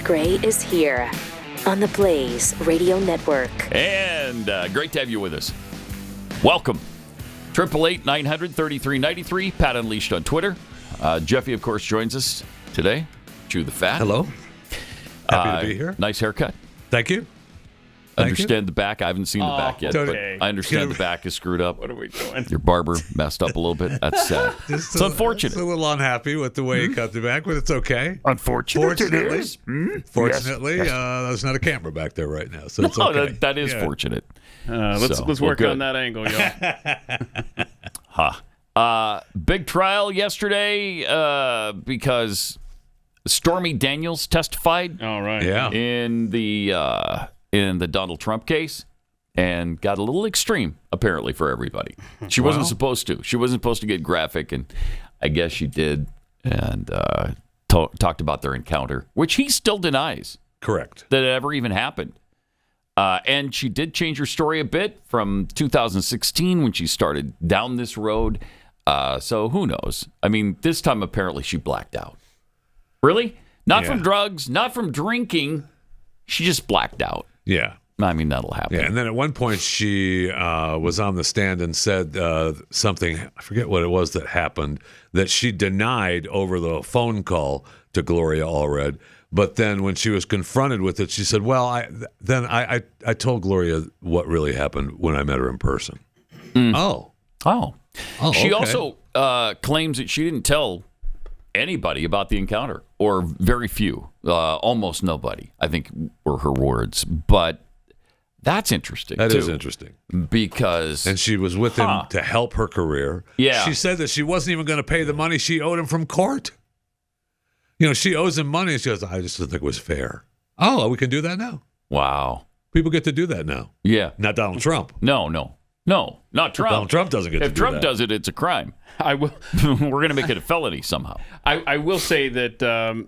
Gray is here on the Blaze Radio Network. And great to have you with us. Welcome. 888-900-3393. Pat Unleashed on Twitter. Jeffy, of course, joins us today. Chew the fat. Hello. Happy to be here. Nice haircut. Thank you. Understand the back. I haven't seen the back yet, but I understand the back is screwed up. What are we doing? Your barber messed up a little bit. That's sad. It's unfortunate. Just a little unhappy with the way he cut the back, but it's okay. Fortunately, Fortunately, there's not a camera back there right now, so it's okay. That is fortunate. Let's work on that angle, y'all. Big trial yesterday because Stormy Daniels testified. All right. Yeah. In the Donald Trump case, and got a little extreme, apparently, for everybody. She wasn't supposed to. She wasn't supposed to get graphic, and I guess she did, and talked about their encounter, which he still denies. Correct. That it ever even happened. And she did change her story a bit from 2016 when she started down this road. So who knows? I mean, this time, apparently, she blacked out. Really? Not from drugs, not from drinking. She just blacked out. Yeah. I mean, that'll happen. Yeah, and then at one point she was on the stand and said something, I forget what it was that happened, that she denied over the phone call to Gloria Allred. But then when she was confronted with it, she said, well, I told Gloria what really happened when I met her in person. Oh. She okay. also claims that she didn't tell anybody about the encounter, or very few, almost nobody, I think were her words. But that's interesting. That too, is interesting. Because... And she was with him to help her career. Yeah. She said that she wasn't even going to pay the money she owed him from court. You know, she owes him money. And she goes, I just didn't think it was fair. Oh, we can do that now. Wow. People get to do that now. Yeah. Not Donald Trump. No, not Trump. Donald Trump doesn't get to do that. If Trump does it, it's a crime. I will. We're going to make it a felony somehow. I will say that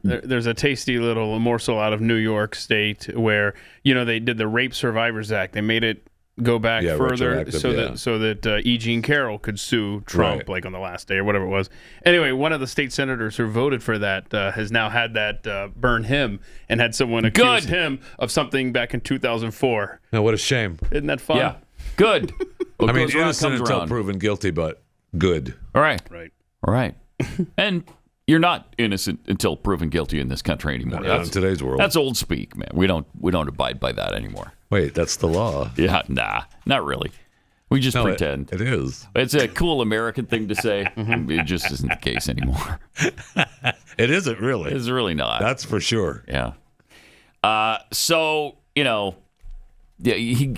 there's a tasty little morsel out of New York State where they did the Rape Survivors Act. They made it go back further so that E. Jean Carroll could sue Trump like on the last day or whatever it was. Anyway, one of the state senators who voted for that has now had that burn him and had someone accuse him of something back in 2004. Now, what a shame. Isn't that fun? Yeah. Good. I mean, innocent until proven guilty, but good. All right. Right. And you're not innocent until proven guilty in this country anymore. Not in today's world. That's old speak, man. We don't abide by that anymore. Wait, that's the law. Yeah, nah, not really. We just pretend. It is. It's a cool American thing to say. It just isn't the case anymore. It isn't really. It's really not. That's for sure. Yeah. So,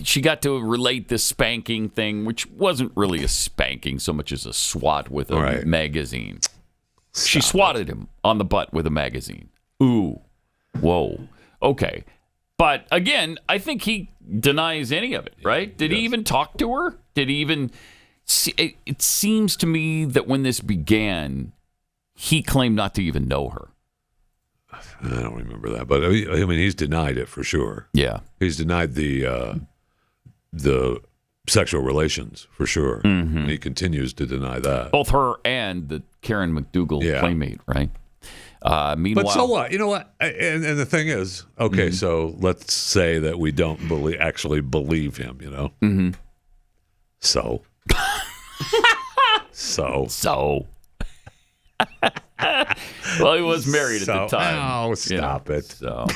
she got to relate this spanking thing, which wasn't really a spanking so much as a swat with a magazine. She swatted him on the butt with a magazine. Ooh. Whoa. Okay. But again, I think he denies any of it, right? Did he even talk to her? Did he even... It seems to me that when this began, he claimed not to even know her. I don't remember that, but I mean, he's denied it for sure. Yeah. He's denied the sexual relations for sure. Mm-hmm. And he continues to deny that. Both her and the Karen McDougal playmate, right? Meanwhile, but so what? You know what? And the thing is, okay, so let's say that we don't actually believe him. Mm-hmm. So. Well, he was married at the time. Oh, stop it. So.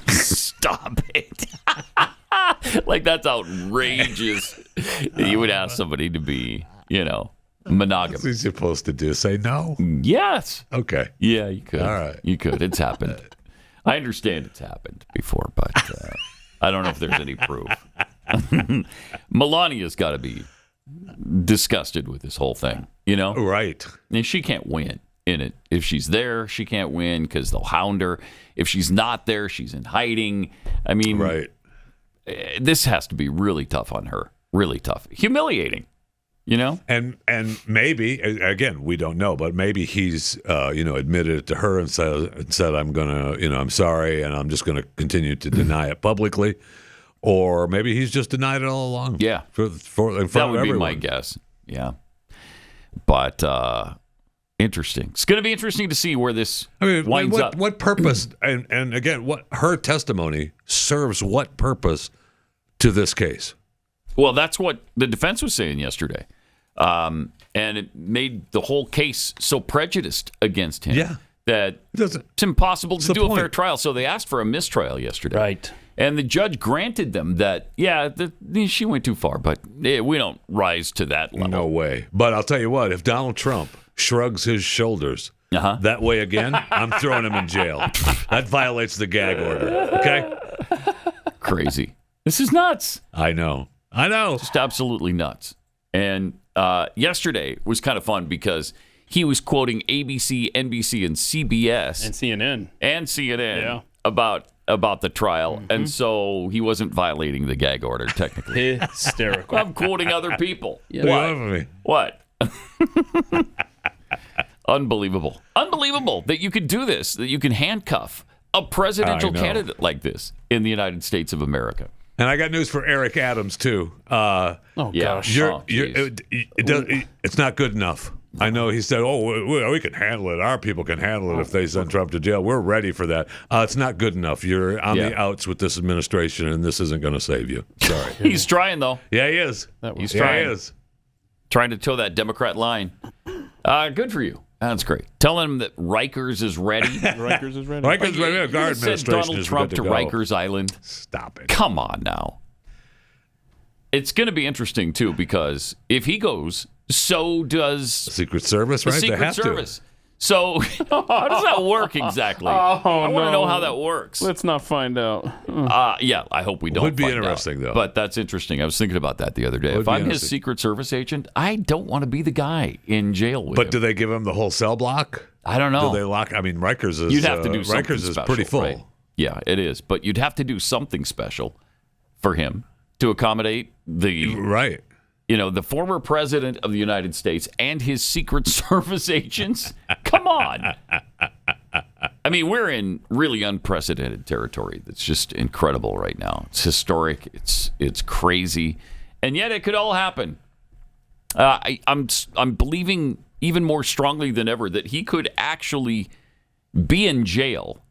Stop it. Like, that's outrageous that you would ask somebody to be, monogamous. What's he supposed to do? Say no? Yes. Okay. Yeah, you could. All right. You could. It's happened. I understand it's happened before, but I don't know if there's any proof. Melania's got to be disgusted with this whole thing, Right. And she can't win in it. If she's there, she can't win because they'll hound her. If she's not there, she's in hiding. I mean, right. This has to be really tough on her. Really tough. Humiliating, And maybe, again, we don't know, but maybe he's, admitted it to her and said, I'm going to, I'm sorry, and I'm just going to continue to deny it publicly. Or maybe he's just denied it all along. Yeah. In front that of would everyone. be my guess. Yeah. But Interesting. It's going to be interesting to see where this winds up. What purpose, and again, what her testimony serves what purpose to this case? Well, that's what the defense was saying yesterday. And it made the whole case so prejudiced against him that it's impossible to do a fair trial. So they asked for a mistrial yesterday. Right. And the judge granted them that, she went too far, but we don't rise to that level. No way. But I'll tell you what, if Donald Trump shrugs his shoulders that way again, I'm throwing him in jail. That violates the gag order. Okay? Crazy. This is nuts. I know. Just absolutely nuts. And yesterday was kind of fun because he was quoting ABC, NBC, and CBS. And CNN. About the trial, and so he wasn't violating the gag order technically. Hysterical. I'm quoting other people. Yeah. What? Unbelievable that you could do this, that you can handcuff a presidential candidate like this in the United States of America. And I got news for Eric Adams too. Gosh. It's not good enough. I know he said, we can handle it. Our people can handle it if they send Trump to jail. We're ready for that. It's not good enough. You're on the outs with this administration, and this isn't going to save you. Sorry. He's trying, though. Yeah, he is. He's trying. Trying to toe that Democrat line. Good for you. That's great. Tell him that Rikers is ready. Rikers is ready. Rikers is ready. The guard administration Donald Trump to Rikers Island. Stop it. Come on now. It's going to be interesting, too, because if he goes, so does Secret Service, right? The Secret Service. So how does that work exactly? I want to know how that works. Let's not find out. I hope we don't. Would be interesting, though. But that's interesting. I was thinking about that the other day. If I'm his Secret Service agent, I don't want to be the guy in jail with him. But do they give him the whole cell block? I don't know. Do they lock? I mean, Rikers is. You'd have to do something Rikers special, is pretty full. Right? Yeah, it is. But you'd have to do something special for him to accommodate the the former president of the United States and his Secret Service agents. Come on. I mean, we're in really unprecedented territory. That's just incredible right now. It's historic. It's crazy, and yet it could all happen. I'm believing even more strongly than ever that he could actually be in jail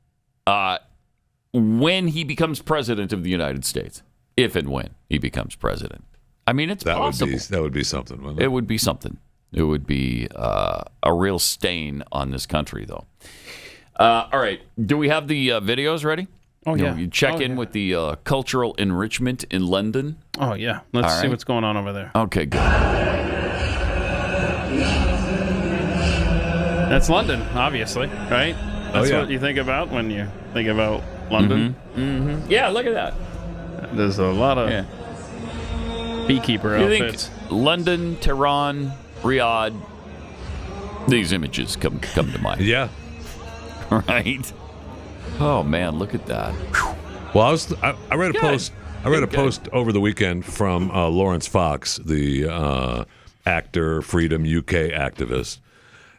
when he becomes president of the United States, if and when he becomes president. I mean, it's possible. That would be something, wouldn't it? It would be something. It would be a real stain on this country, though. All right. Do we have the videos ready? Oh, yeah. You check in with the cultural enrichment in London? Oh, yeah. Let's see what's going on over there. Okay, good. That's London, obviously, right? That's what you think about when you think about London. Mm-hmm. Yeah, look at that. There's a lot of beekeeper outfits. Think London, Tehran, Riyadh. These images come to mind. Yeah. Right. Oh man, look at that. Well, I read a post. I read a post over the weekend from Lawrence Fox, the actor, Freedom UK activist,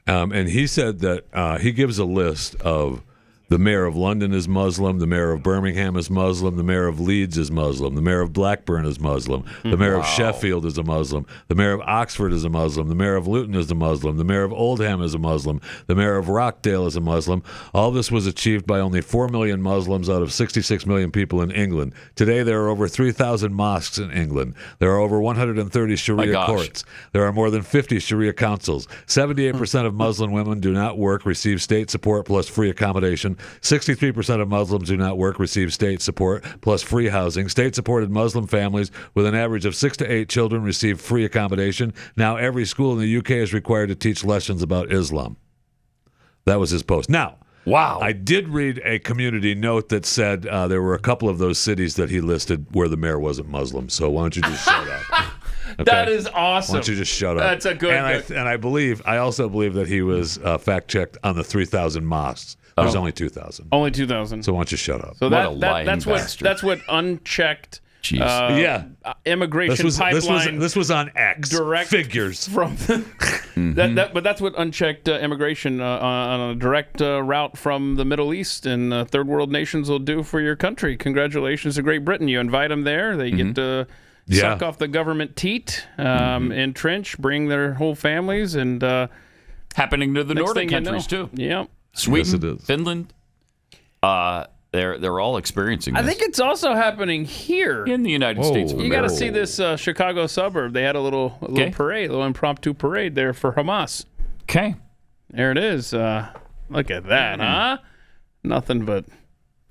and he said that he gives a list of. The mayor of London is Muslim. The mayor of Birmingham is Muslim. The mayor of Leeds is Muslim. The mayor of Blackburn is Muslim. The mayor of Sheffield is a Muslim. The mayor of Oxford is a Muslim. The mayor of Luton is a Muslim. The mayor of Oldham is a Muslim. The mayor of Rockdale is a Muslim. All this was achieved by only 4 million Muslims out of 66 million people in England. Today, there are over 3,000 mosques in England. There are over 130 Sharia courts. There are more than 50 Sharia councils. 78% of Muslim women do not work, receive state support plus free accommodation. 63% of Muslims do not work, receive state support plus free housing. State-supported Muslim families with an average of 6 to 8 children receive free accommodation. Now every school in the UK is required to teach lessons about Islam. That was his post. Now, wow. I did read a community note that said there were a couple of those cities that he listed where the mayor wasn't Muslim. So why don't you just shut up? Okay. That is awesome. Why don't you just shut up? That's a good. And I also believe that he was fact-checked on the 3,000 mosques. There's only 2,000. Only 2,000. So why don't you shut up? So that's what unchecked immigration pipeline. This was on X. Direct figures from. But that's what unchecked immigration on a direct route from the Middle East and third world nations will do for your country. Congratulations to Great Britain. You invite them there. They get to suck off the government teat, entrench, bring their whole families, and Happening to the Nordic countries, too. Yep. Sweden, Finland. They're all experiencing this. I think it's also happening here in the United States. You got to see this Chicago suburb. They had a little parade, a little impromptu parade there for Hamas. Okay. There it is. Look at that, huh? Nothing but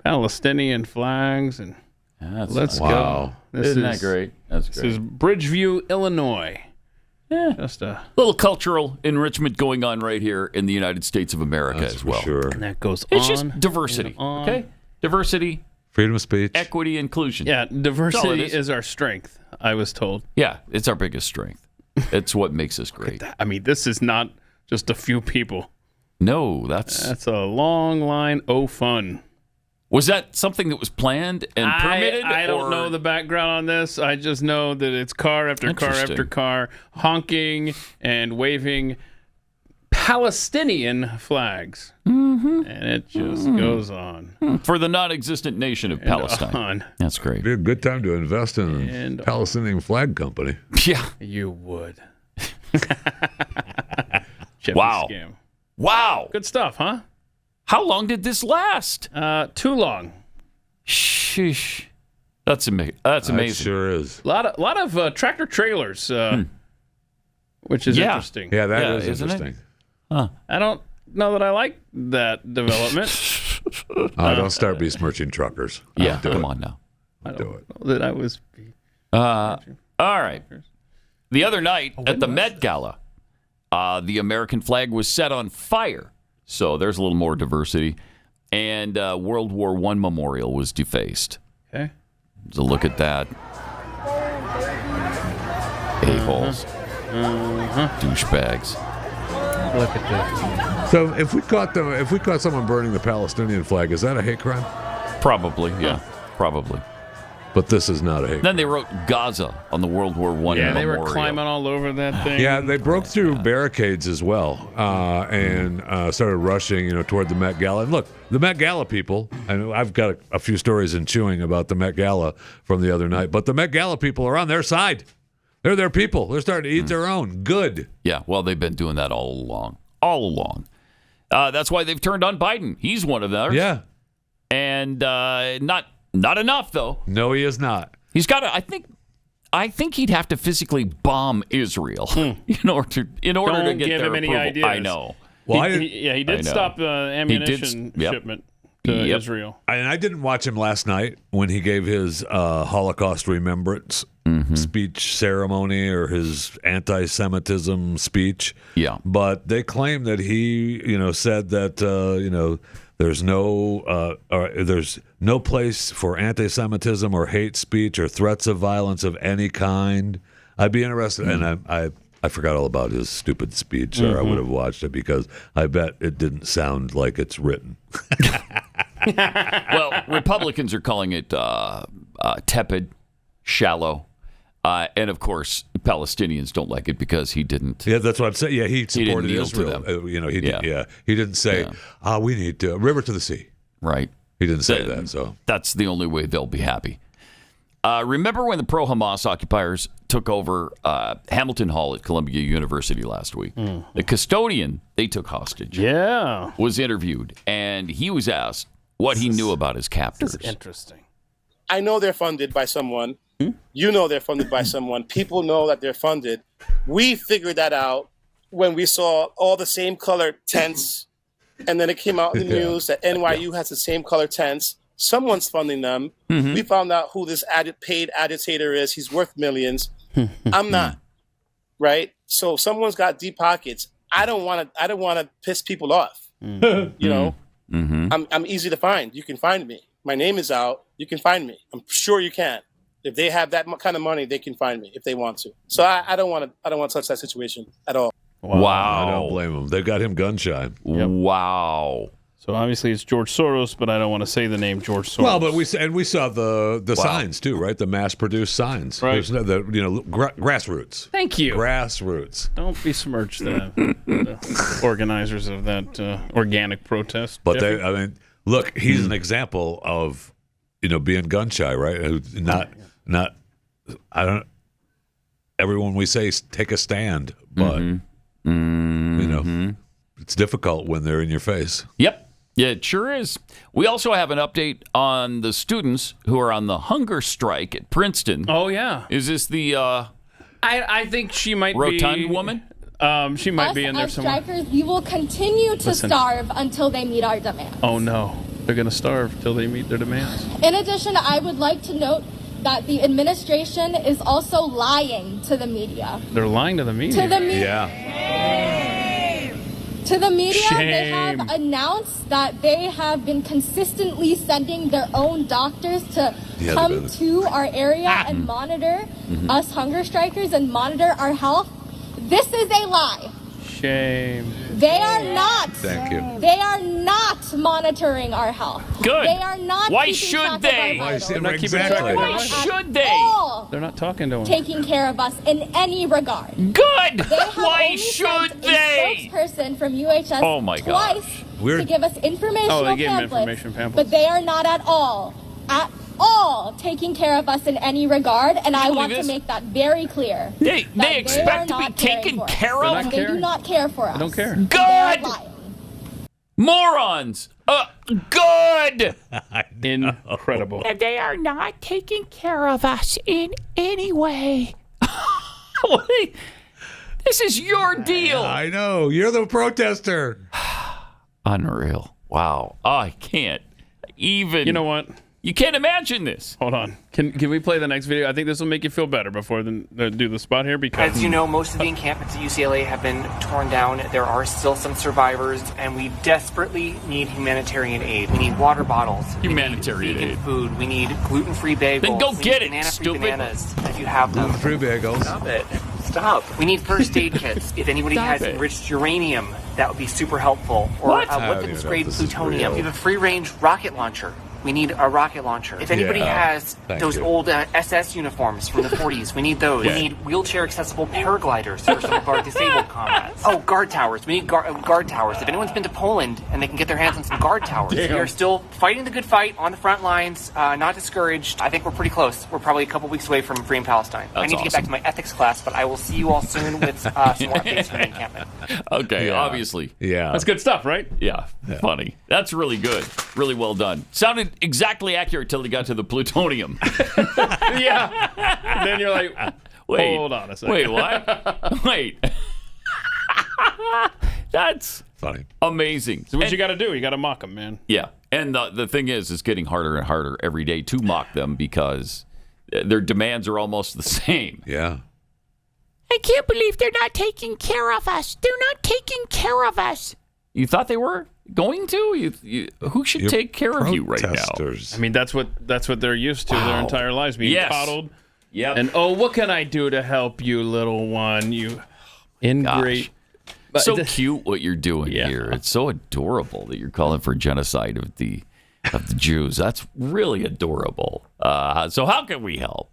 Palestinian flags. And let's go. Isn't that great? That's great. This is Bridgeview, Illinois. Yeah. Just a little cultural enrichment going on right here in the United States of America as well. Sure. And that goes It's just diversity. Okay? Diversity, freedom of speech, equity, inclusion. Yeah, diversity is our strength, I was told. Yeah, it's our biggest strength. It's what makes us great. I mean, this is not just a few people. No, that's a long line of fun. Was that something that was planned and permitted? I don't know the background on this. I just know that it's car after car after car honking and waving Palestinian flags. Mm-hmm. And it just goes on. For the non-existent nation of Palestine. That's great. It'd be a good time to invest in a Palestinian flag company. Yeah. You would. Wow. Scam. Wow. Good stuff, huh? How long did this last? Too long. Sheesh. That's amazing. That's amazing. It sure is. A lot of tractor trailers, which is interesting. Yeah, that is interesting. Huh. I don't know that I like that development. Don't start besmirching truckers. Yeah, come on now. I don't know that I was. All right. The other night at the Met Gala, the American flag was set on fire. So there's a little more diversity. And World War I memorial was defaced. Okay. So look at that. A-holes. Douchebags. Look at that. So if we caught someone burning the Palestinian flag, is that a hate crime? Probably, yeah. Probably. But this is not a hate crime. Then they wrote Gaza on the World War I memorial. They were climbing all over that thing. Yeah, they broke through barricades as well and started rushing, toward the Met Gala. And look, the Met Gala people, and I've got a few stories in chewing about the Met Gala from the other night, but the Met Gala people are on their side. They're their people. They're starting to eat their own. Good. Yeah, well, they've been doing that all along. All along. That's why they've turned on Biden. He's one of theirs. Yeah. And not enough, though. No, he is not. He's got to, I think he'd have to physically bomb Israel in order to get Don't give their him any approval. ideas. I know. Well, he did stop ammunition shipment to Israel. And I didn't watch him last night when he gave his Holocaust remembrance speech ceremony or his anti-Semitism speech. Yeah. But they claim that he, said that, there's no place for anti-Semitism or hate speech or threats of violence of any kind. I'd be interested, and I forgot all about his stupid speech, or I would have watched it because I bet it didn't sound like it's written. Well, Republicans are calling it tepid, shallow, and of course, Palestinians don't like it because he didn't. Yeah, that's what I'm saying. Yeah, he supported kneel Israel. to them. He didn't say, we need to river to the sea. Right. He didn't say that. So that's the only way they'll be happy. Remember when the pro-Hamas occupiers took over Hamilton Hall at Columbia University last week? The custodian they took hostage was interviewed, and he was asked what he knew about his captors. This is interesting. I know they're funded by someone. You know they're funded by someone. People know that they're funded. We figured that out when we saw all the same color tents, and then it came out in the news that NYU has the same color tents. Someone's funding them. We found out who this paid agitator is. He's worth millions. I'm not, right? So someone's got deep pockets. I don't want to piss people off. I'm easy to find. You can find me. My name is out. You can find me. I'm sure you can. If they have that kind of money, they can find me if they want to. So I don't want to touch that situation at all. Wow. I don't blame them. They've got him gun shy. Yep. Wow. So obviously it's George Soros, but I don't want to say the name George Soros. Well, but we saw the signs too, right? The mass-produced signs, right? Grassroots. Thank you. Grassroots. Don't besmirch the organizers of that organic protest. But Jeffrey? look, he's an example of being gun shy, right? Not. I don't. Everyone we say take a stand, but it's difficult when they're in your face. Yep. Yeah, it sure is. We also have an update on the students who are on the hunger strike at Princeton. Oh, yeah. Is this the I think she might rotund be... woman? She might be in there somewhere. Strikers, we will continue to starve until they meet our demands. Oh, no. They're going to starve till they meet their demands. In addition, I would like to note that the administration is also lying to the media. They're lying to the media? To the media. Yeah. To the media, Shame. they have announced that they have been consistently sending their own doctors to come to our area and monitor us hunger strikers and monitor our health. This is a lie. Shame. They are not. Thank you. They are not monitoring our health. Good. They are not. Why keeping should track of they? our vitals. They're not keeping Exactly. track of Why it. should they? All They're not talking to them. taking care of us in any regard. Good. They have Why only should sent they? a spokesperson from UHS Oh my gosh. twice We're- to give us informational Oh, they gave 'em pamphlets, information pamphlets. but they are not at all taking care of us in any regard, and I believe want this? to make that very clear. They that expect to are be not caring taken for us. care They're of? not And they do caring. not care for us. I don't care. They are Good. lying. Morons. Good. Incredible. They are not taking care of us in any way. This is your deal. I know. You're the protester. Unreal. Wow. I can't even. You know what? You can't imagine this. Hold on. Can we play the next video? I think this will make you feel better before do the spot here because... As you know, most of the encampments at UCLA have been torn down. There are still some survivors, and we desperately need humanitarian aid. We need water bottles. Humanitarian we need aid. vegan food. We need gluten-free bagels. Then go we need get it, banana-free stupid. bananas, if you have them. Free bagels. Stop it. Stop. We need first aid kits. If anybody Stop has it. enriched uranium, that would be super helpful. Or What? I don't even know if weapons-grade this is plutonium. real. We have a free-range rocket launcher. We need a rocket launcher. If anybody has Thank those you. old SS uniforms from the 40s, we need those. Yeah. We need wheelchair-accessible paragliders for some of our disabled comrades. Oh, guard towers. We need guard towers. If anyone's been to Poland and they can get their hands on some guard towers. We are still fighting the good fight on the front lines, not discouraged. I think we're pretty close. We're probably a couple weeks away from freeing Palestine. I need to get back to my ethics class, but I will see you all soon with some more updates from the encampment. Okay, Yeah. obviously. Yeah. That's good stuff, right? Yeah, funny. That's really good. Really well done. Sounded exactly accurate till he got to the plutonium. Yeah. And then you're like, Wait. hold on a second. Wait, what? Wait. That's Funny. amazing. So what you got to do? You got to mock them, man. Yeah. And the thing is, it's getting harder and harder every day to mock them because their demands are almost the same. Yeah. I can't believe they're not taking care of us. They're not taking care of us. You thought they were going to? Who should You're take care of you right now? protesters. I mean, that's what they're used to their entire lives, being Yes. coddled. Yep. And, oh, what can I do to help you, little one? You ingrate. But so cute what you're doing Yeah. here. It's so adorable that you're calling for genocide of the Jews. That's really adorable. So how can we help?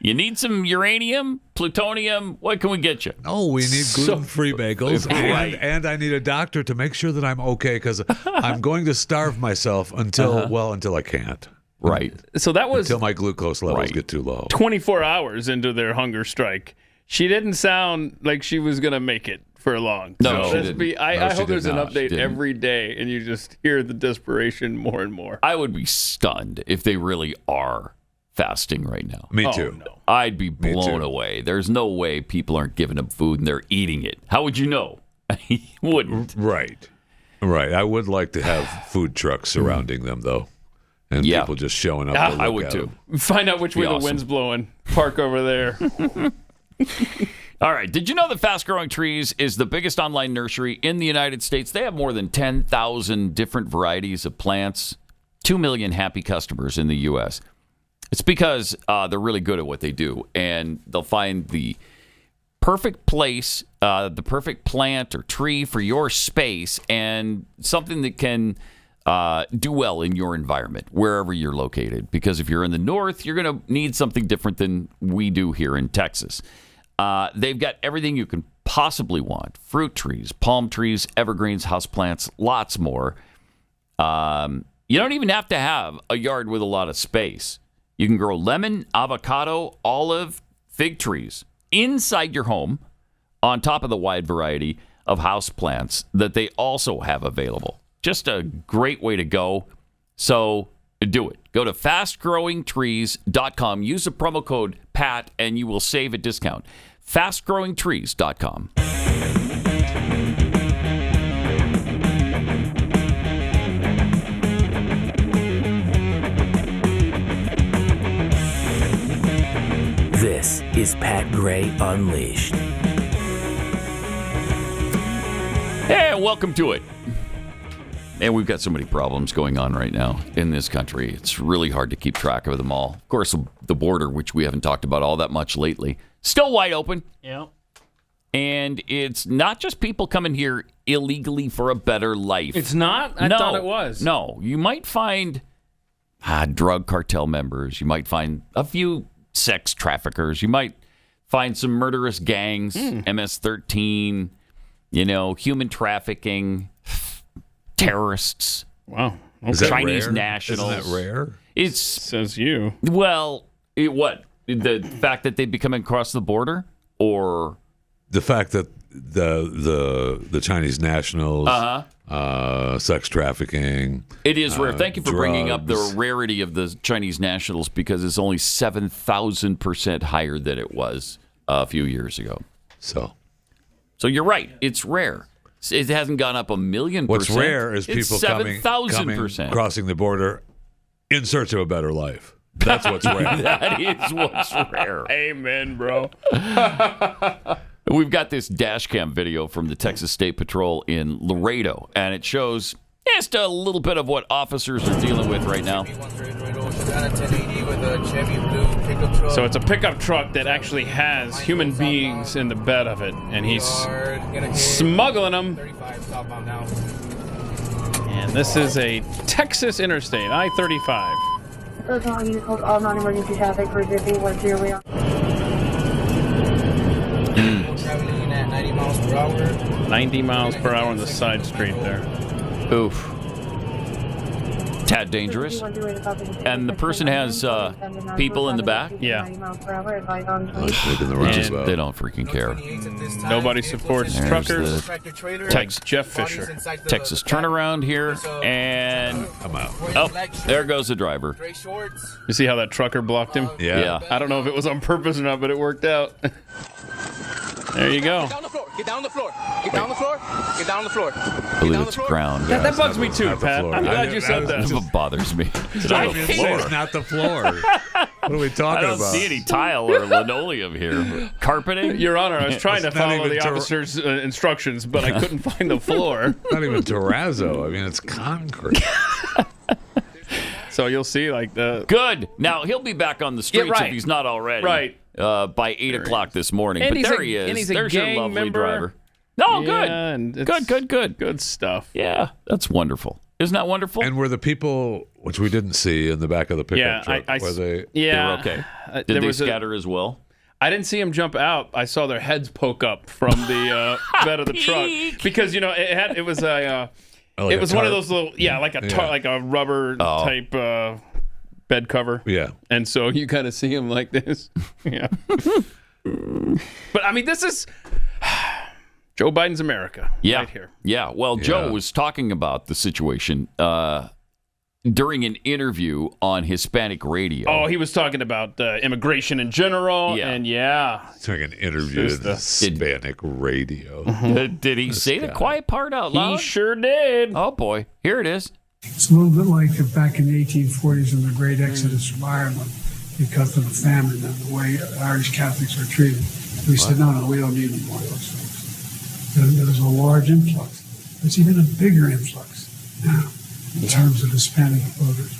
You need some uranium, plutonium. What can we get you? Oh, we need gluten-free bagels, Right. and I need a doctor to make sure that I'm okay because I'm going to starve myself until I can't. Right. So that was Until my glucose levels Right. get too low. 24 hours into their hunger strike. She didn't sound like she was going to make it for long. No, So she let's didn't. I No, she hope did there's an not. She update didn't. every day, and you just hear the desperation more and more. I would be stunned if they really are fasting right now. Me Oh, too. no. I'd be blown too. away. There's no way people aren't giving them food and they're eating it. How would you know? You wouldn't. Right. Right. I would like to have food trucks surrounding them, though, and Yeah. people just showing up. Ah, to look I would at too. them. Find out which way Be the awesome. wind's blowing. Park over there. All right. Did you know that Fast Growing Trees is the biggest online nursery in the United States? They have more than 10,000 different varieties of plants, 2 million happy customers in the U.S. It's because they're really good at what they do, and they'll find the perfect place, the perfect plant or tree for your space, and something that can do well in your environment, wherever you're located. Because if you're in the north, you're going to need something different than we do here in Texas. They've got everything you can possibly want: fruit trees, palm trees, evergreens, houseplants, lots more. You don't even have to have a yard with a lot of space. You can grow lemon, avocado, olive, fig trees inside your home on top of the wide variety of houseplants that they also have available. Just a great way to go. So do it. Go to fastgrowingtrees.com. Use the promo code PAT and you will save a discount. Fastgrowingtrees.com. This is Pat Gray Unleashed. Hey, welcome to it. And we've got so many problems going on right now in this country. It's really hard to keep track of them all. Of course, the border, which we haven't talked about all that much lately, still wide open. Yeah. And it's not just people coming here illegally for a better life. It's not? I thought it was. No. You might find drug cartel members. You might find a few sex traffickers. You might find some murderous gangs, MS-13, human trafficking, terrorists. Wow. Okay. Chinese nationals. Isn't that rare? It says you. Well, what? The fact that they be coming across the border, or the fact that the Chinese nationals, sex trafficking. It is rare. Thank you for bringing up the drugs. rarity of the Chinese nationals, because it's only 7,000% higher than it was a few years ago. So you're right. It's rare. It hasn't gone up 1,000,000%. What's rare is it's people coming 7,000%. crossing the border in search of a better life. That's what's rare. That is what's rare. Amen, bro. We've got this dash cam video from the Texas State Patrol in Laredo, and it shows just a little bit of what officers are dealing with right now. So it's a pickup truck that actually has human beings in the bed of it, and he's smuggling them. And this is a Texas interstate, I-35. All non-emergency traffic for 5010. Traveling at 90 miles per hour. 90 miles per hour on the side street there. Oof. Tad dangerous. And the person has people in the back? Yeah. Making the roundabout. They don't freaking care. Nobody supports There's truckers. Tex Jeff Fisher. Texas turnaround here, and I'm out. oh, there goes the driver. You see how that trucker blocked him? Yeah. I don't know if it was on purpose or not, but it worked out. There you go. Get down on the floor. Get down on the floor. Get down on the floor. I believe it's ground. That bugs me too, not the Pat. floor. I'm I glad knew- you said that. That's what bothers me. It's I not the didn't say floor. it's not the floor. What are we I talking don't about? see any tile or linoleum here. Carpeting? Your Honor, I was trying to It's not follow even the officer's instructions, but I couldn't find the floor. Not even terrazzo. I mean, it's concrete. So you'll see, like, the... Good. Now, he'll be back on the streets right. if he's not already. Right. By 8 o'clock this morning. And But he's there a- he is. and he's a There's your gang lovely member. driver. No, Yeah, and good. it's Good. Good stuff. Yeah, that's wonderful. Isn't that wonderful? And were the people, which we didn't see in the back of the pickup Yeah, truck, were they? They were okay. Did there they was scatter as well? I didn't see them jump out. I saw their heads poke up from the bed of the truck because it was a Like it a was one of tarp? those little like a rubber type bed cover. Yeah. And so you kind of see him like this. Yeah. But I mean, this is Joe Biden's America right here. Yeah. Well, Joe was talking about the situation during an interview on Hispanic radio. Oh, he was talking about immigration in general. Yeah. And During an interview Just to Hispanic radio. Did he say the quiet part out loud? he sure did. Oh, boy. Here it is. It's a little bit like back in the 1840s in the Great Exodus from Ireland because of the famine and the way Irish Catholics were treated. We said, no, we don't need any more of those folks. There was a large influx. There's even a bigger influx now in terms of Hispanic voters,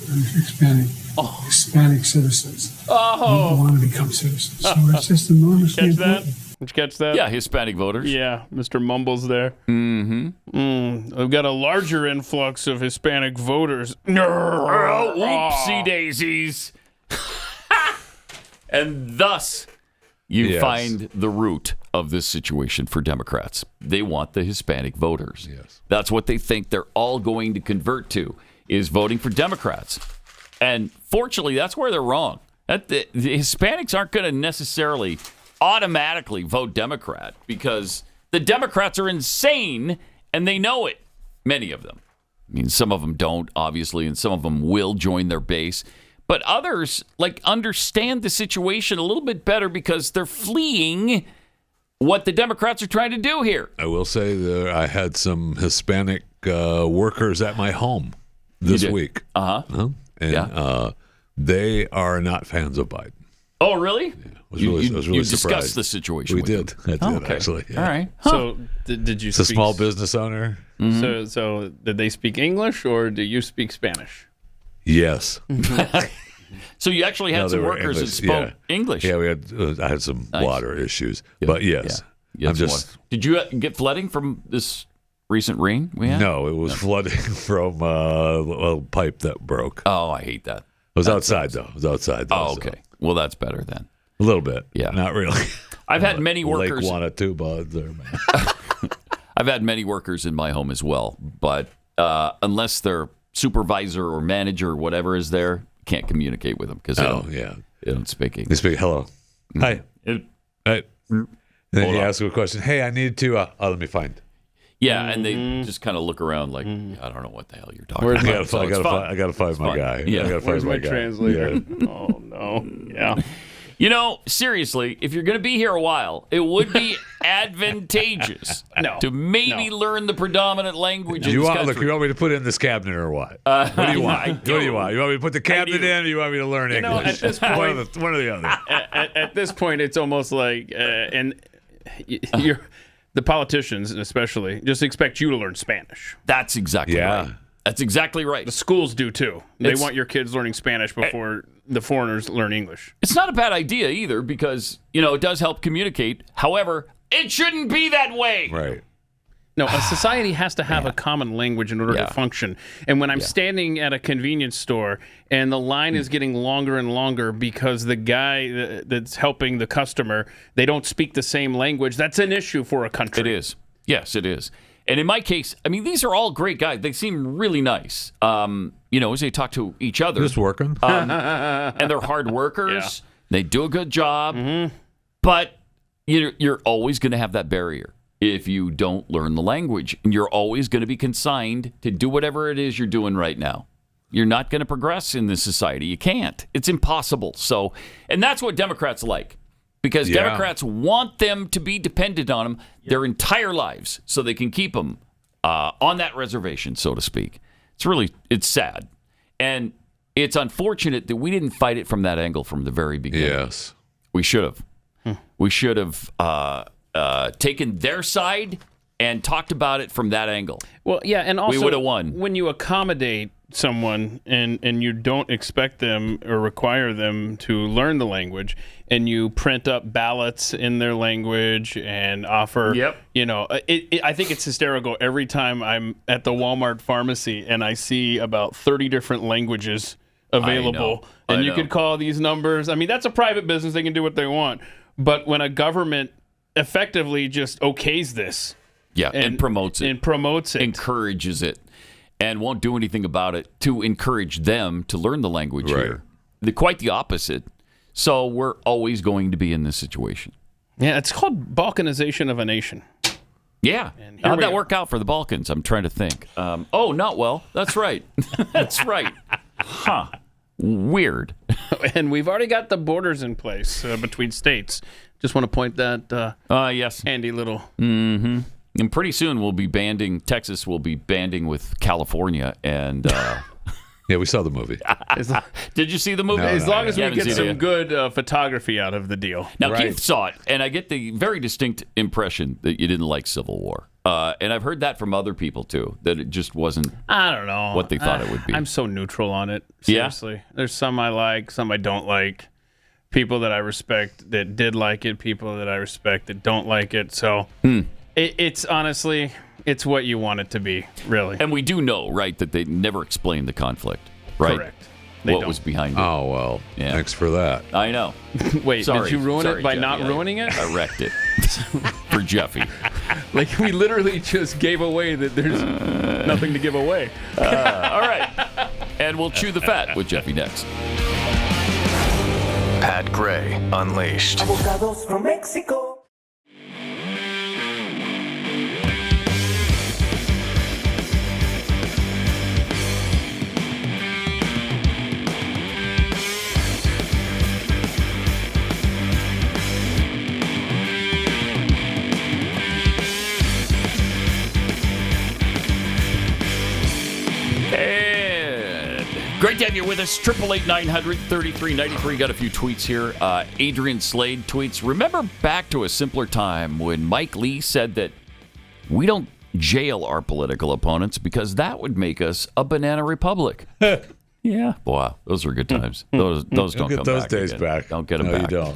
Hispanic citizens who want to become citizens. So it's just enormously Catch that? important. Did you catch that? Yeah, Hispanic voters. Yeah, Mr. Mumbles there. Mm-hmm. We've got a larger influx of Hispanic voters. Oh, whoopsie daisies. And thus, you find the root of this situation for Democrats. They want the Hispanic voters. Yes. That's what they think they're all going to convert to, is voting for Democrats. And fortunately, that's where they're wrong. The Hispanics aren't going to necessarily automatically vote Democrat because the Democrats are insane, and they know it. Many of them. I mean, some of them don't, obviously, and some of them will join their base. But others, understand the situation a little bit better because they're fleeing what the Democrats are trying to do here. I will say that I had some Hispanic workers at my home this week. Uh-huh. And they are not fans of Biden. Oh, really? Yeah, I was really you surprised. discussed the situation We with did. them. I did, actually. Yeah. All right. So did you It's a speak... small business owner. Mm-hmm. So did they speak English or do you speak Spanish? Yes. So you actually had some workers that spoke English. Yeah, we had. I had some water issues, but yes, I'm just. Did you get flooding from this recent rain we had? No, it was flooding from a pipe that broke. Oh, I hate that. It was outside though. It was outside. Though, Oh, okay. Well, that's better then. A little bit. Yeah. Not really. I've had many workers. Lake Wanatuba there, man. I've had many workers in my home as well, but unless their supervisor or manager or whatever is there, can't communicate with them because they don't speak English. They speak hello. Hi. Hi. And then you ask them a question. Hey, I need to. Let me find. Yeah, and they just kind of look around like, I don't know what the hell you're talking I about. gotta find my guy. Yeah. I gotta Where's find my guy. translator? Yeah. Oh, no. Yeah. You know, seriously, if you're going to be here a while, it would be advantageous to maybe learn the predominant language in this country. You want me to put it in this cabinet or what? What do you want? What do you want? You want me to put the cabinet in, or you want me to learn English? At this point, one or the other. At this point, it's almost like, you're the politicians, especially, just expect you to learn Spanish. That's exactly right. That's exactly right. The schools do too. They want your kids learning Spanish before the foreigners learn English. It's not a bad idea either because, it does help communicate. However, it shouldn't be that way. Right. No, a society has to have a common language in order to function. And when I'm standing at a convenience store and the line is getting longer and longer because the guy that's helping the customer, they don't speak the same language, that's an issue for a country. It is. Yes, it is. And in my case, I mean, these are all great guys. They seem really nice, as they talk to each other. Just working. And they're hard workers. Yeah. They do a good job. Mm-hmm. But you're always going to have that barrier if you don't learn the language. And you're always going to be consigned to do whatever it is you're doing right now. You're not going to progress in this society. You can't. It's impossible. So, and that's what Democrats like. Because Democrats want them to be dependent on them their entire lives so they can keep them on that reservation, so to speak. It's sad. And it's unfortunate that we didn't fight it from that angle from the very beginning. Yes. We should have. We should have taken their side and talked about it from that angle. Well, yeah, and also we would have won. When you accommodate someone and you don't expect them or require them to learn the language and you print up ballots in their language and offer, I think it's hysterical every time I'm at the Walmart pharmacy and I see about 30 different languages available. And you could call these numbers. I mean, that's a private business. They can do what they want. But when a government effectively just okays this. Yeah, and promotes it. Encourages it. And won't do anything about it to encourage them to learn the language here. Quite the opposite. So we're always going to be in this situation. Yeah, it's called balkanization of a nation. Yeah. How'd that work out for the Balkans? I'm trying to think. Not well. That's right. That's right. Huh. Weird. And we've already got the borders in place between states. Just want to point that handy little... Mm-hmm. And pretty soon Texas will be banding with California. And yeah, we saw the movie. Did you see the movie? No, as long as we get some good photography out of the deal. Now, Keith saw it, and I get the very distinct impression that you didn't like Civil War. And I've heard that from other people, too, that it just wasn't I don't know what they thought it would be. I'm so neutral on it, seriously. Yeah? There's some I like, some I don't like. People that I respect that did like it, people that I respect that don't like it. So... It's honestly, it's what you want it to be, really. And we do know, right, that they never explained the conflict, right? Correct. What was behind it. Oh, well, thanks for that. I know. Wait, did you ruin it by Jeffy, not ruining it? I wrecked it for Jeffy. Like, we literally just gave away that there's nothing to give away. All right. And we'll chew the fat with Jeffy next. Pat Gray Unleashed. Avocados from Mexico. Great to have you with us. 888-900-3393. Got a few tweets here. Adrian Slade tweets, remember back to a simpler time when Mike Lee said that we don't jail our political opponents because that would make us a banana republic. Yeah. Wow. Those were good times. Those don't come back. Those days again. back. Don't get them no, back. You don't.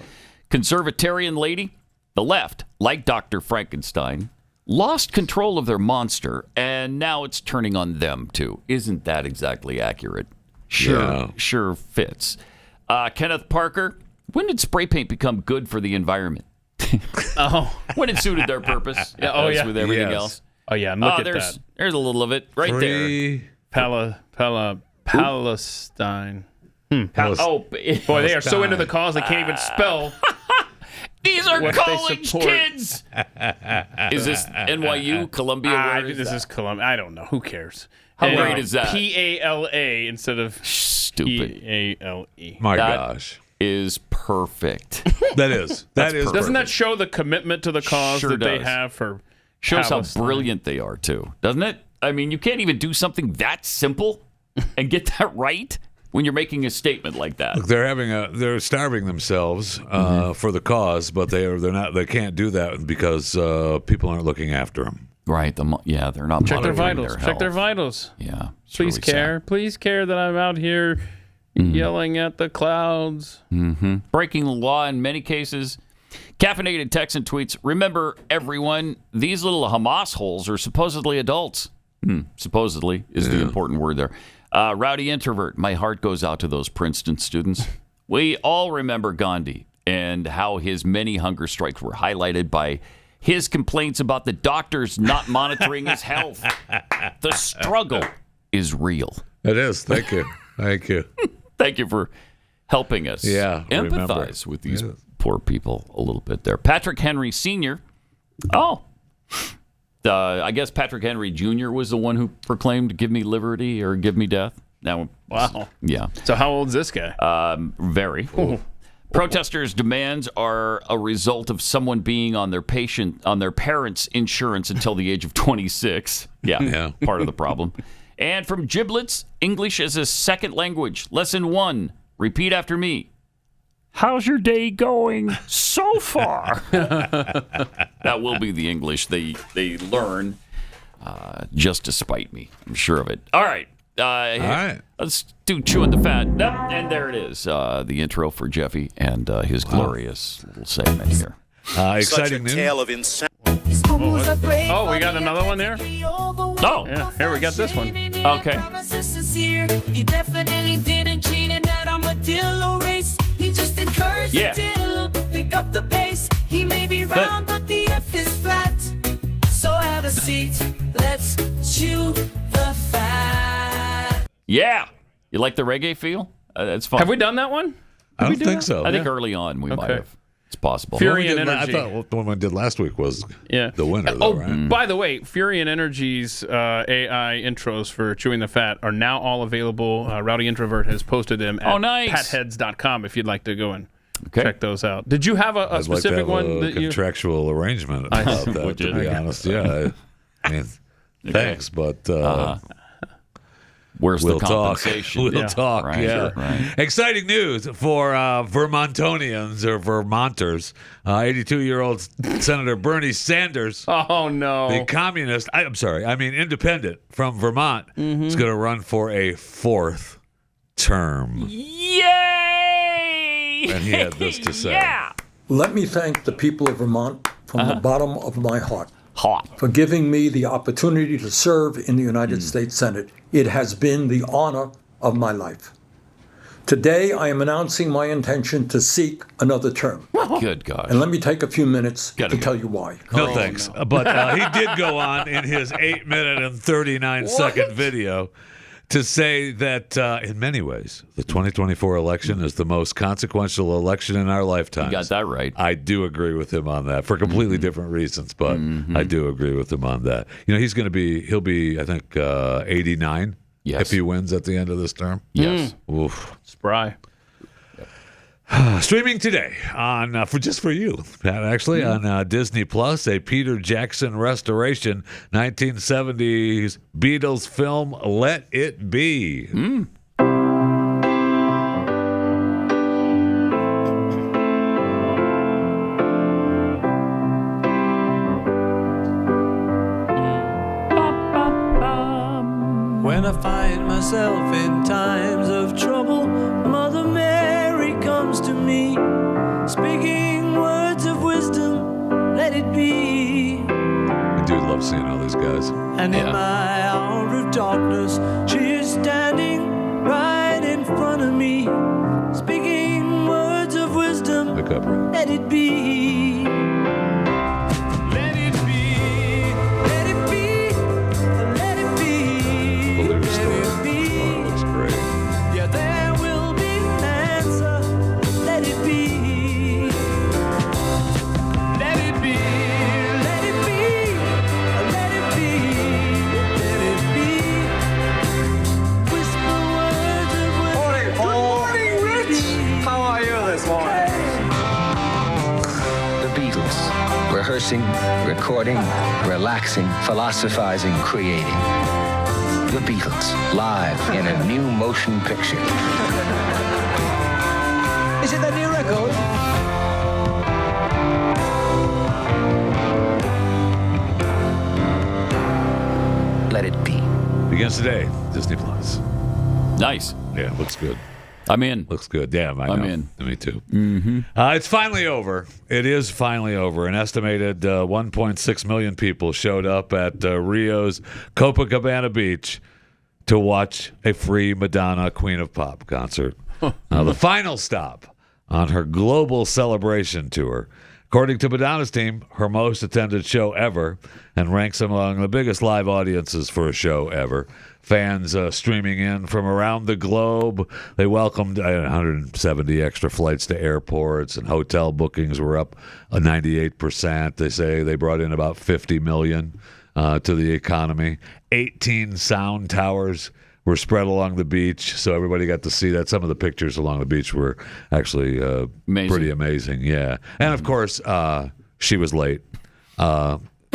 Conservatarian lady, the left, like Dr. Frankenstein, lost control of their monster, and now it's turning on them, too. Isn't that exactly accurate? Sure fits. Kenneth Parker, when did spray paint become good for the environment? When it suited their purpose. With everything else. Oh, yeah, and look at that. There's a little of it right there. Palestine. Boy, they are so into the cause they can't even spell. These are college kids. Is this NYU, Columbia? This is Columbia. I don't know. Who cares? How great is that? P-A-L-A instead of stupid. P-A-L-E. My gosh. Is perfect. That is. Doesn't that show the commitment to the cause they have for Shows Palestine? How brilliant they are, too. Doesn't it? I mean, you can't even do something that simple and get that right when you're making a statement like that. Look, they're starving themselves for the cause, but they can't do that because people aren't looking after them. Right. They're not Check their monitoring vitals. Check their vitals. Yeah. Please care. Please care that I'm out here yelling at the clouds. Breaking the law in many cases. Caffeinated Texan tweets, remember, everyone, these little Hamas holes are supposedly adults. Supposedly is the important word there. Rowdy introvert, my heart goes out to those Princeton students. We all remember Gandhi and how his many hunger strikes were highlighted by his complaints about the doctors not monitoring his health. The struggle is real. It is. Thank you. Thank you. Thank you for helping us empathize with these poor people a little bit there. Patrick Henry Sr. I guess Patrick Henry Jr. was the one who proclaimed, give me liberty or give me death. Now, wow. Yeah. So how old is this guy? Very. Protesters' demands are a result of someone being on their parents' insurance until the age of 26. Yeah. Part of the problem. And from Giblets, English as a second language. Lesson 1. Repeat after me. How's your day going so far? That will be the English they learn just to spite me. I'm sure of it. All right. Let's do Chewing the Fat. And there it is, the intro for Jeffy and his glorious little segment here. Exciting news. Tale of insanity. Oh, we got another one there? Oh. Yeah, here we got this one. Okay. He definitely didn't cheat in that armadillo race. He just encouraged the deal, pick up the pace. He may be round, but the F is flat. So have a seat, let's chew the fat. Yeah. You like the reggae feel? That's fun. Have we done that one? I don't think so. I think early on we might have. It's possible. Fury and Energy. I thought the one we did last week was the winner, though, right? By the way, Fury and Energy's AI intros for Chewing the Fat are now all available. Rowdy Introvert has posted them at patheads.com if you'd like to go and check those out. Did you have a specific I'd like to have one? a contractual arrangement about that, to be honest. Yeah. I mean, thanks, but... Where's the compensation? We'll talk. Right, yeah. Right. Exciting news for Vermontonians or Vermonters. 82-year-old Senator Bernie Sanders. Oh, no. The communist, independent from Vermont, is going to run for a 4th term. Yay! And he had this to say. Let me thank the people of Vermont from the bottom of my heart. For giving me the opportunity to serve in the United States Senate. It has been the honor of my life. Today, I am announcing my intention to seek another term. Good God. And let me take a few minutes to tell you why. No, thanks. No. But he did go on in his 8-minute and 39-second video to say that in many ways, the 2024 election is the most consequential election in our lifetime. You got that right. I do agree with him on that for completely different reasons, but I do agree with him on that. You know, he'll be, I think, 89 if he wins at the end of this term. Yes. Oof. Spry. Streaming today on for you, Pat, actually on Disney Plus, a Peter Jackson restoration 1970s Beatles film, Let It Be. When I find myself in times of trouble, Mother Mary comes to me, speaking words of wisdom, let it be. I do love seeing all these guys. And in my hour of darkness, she is standing right in front of me, speaking words of wisdom, let it be. Let it be, let it be, let it be. Balloon Let Storm. it be. Oh, it looks great. Yeah, there will be an answer. Let it be. Let it be. Let it be. Let it be. Let it be. Whisper words of wisdom. Good morning, Rich. How are you this morning? The Beatles. Rehearsing, recording, relaxing, philosophizing, creating. The Beatles, live in a new motion picture. Is it the new record? Let it be. Begins today, Disney Plus. Nice. Yeah, looks good. I'm in. Looks good. Damn, I know. I'm in. Me too. Mm-hmm. It's finally over. It is finally over. An estimated 1.6 million people showed up at Rio's Copacabana Beach to watch a free Madonna Queen of Pop concert. The final stop on her global celebration tour. According to Madonna's team, her most attended show ever, and ranks among the biggest live audiences for a show ever. Fans streaming in from around the globe. They welcomed 170 extra flights to airports, and hotel bookings were up 98%. They say they brought in about 50 million to the economy. 18 sound towers were spread along the beach, so everybody got to see that. Some of the pictures along the beach were actually pretty amazing, yeah. And, of course, she was late.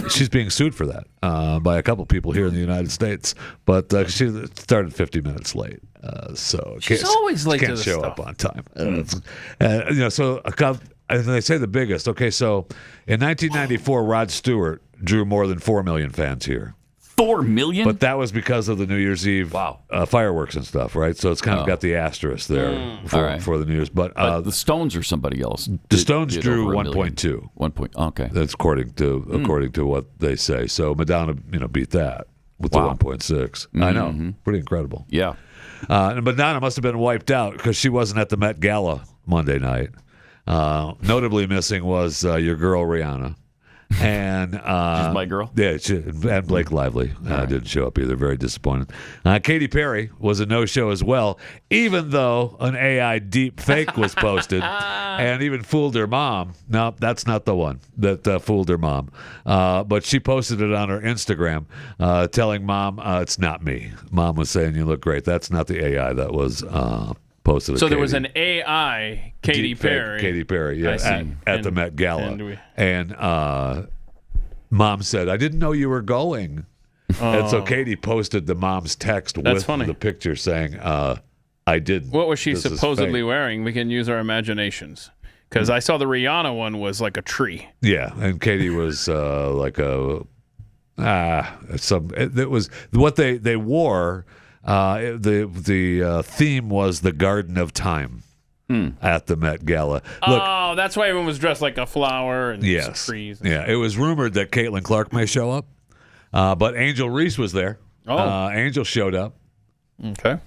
She's being sued for that by a couple people here in the United States, but she started 50 minutes late. So she's always late can't to the show stuff. up on time. So and they say the biggest. Okay, so in 1994, Rod Stewart drew more than 4 million fans here. 4 million? But that was because of the New Year's Eve fireworks and stuff, right? So it's kind of got the asterisk there for the New Year's. But the Stones or somebody else. The Stones drew 1.2. 1 point. Okay, that's according to what they say. So Madonna, beat that with the 1.6. I know, pretty incredible. Yeah. And Madonna must have been wiped out because she wasn't at the Met Gala Monday night. Notably missing was your girl Rihanna. And she's my girl. Yeah, and Blake Lively didn't show up either. Very disappointed. Katy Perry was a no-show as well, even though an AI deep fake was posted and even fooled her mom. No, that's not the one that fooled her mom. But she posted it on her Instagram, telling mom, "It's not me." Mom was saying, "You look great." That's not the AI that was. Posted so there was an AI Katy Perry. Katy Perry, yeah, at the Met Gala. And mom said, "I didn't know you were going." And so Katy posted the mom's text with the picture saying, "I didn't." What was she supposedly wearing? We can use our imaginations. Because I saw the Rihanna one was like a tree. Yeah, and Katy was like it was what they wore. The theme was the Garden of Time at the Met Gala. Look, that's why everyone was dressed like a flower and trees. Yeah, it was rumored that Caitlin Clark may show up, but Angel Reese was there. Angel showed up. Okay.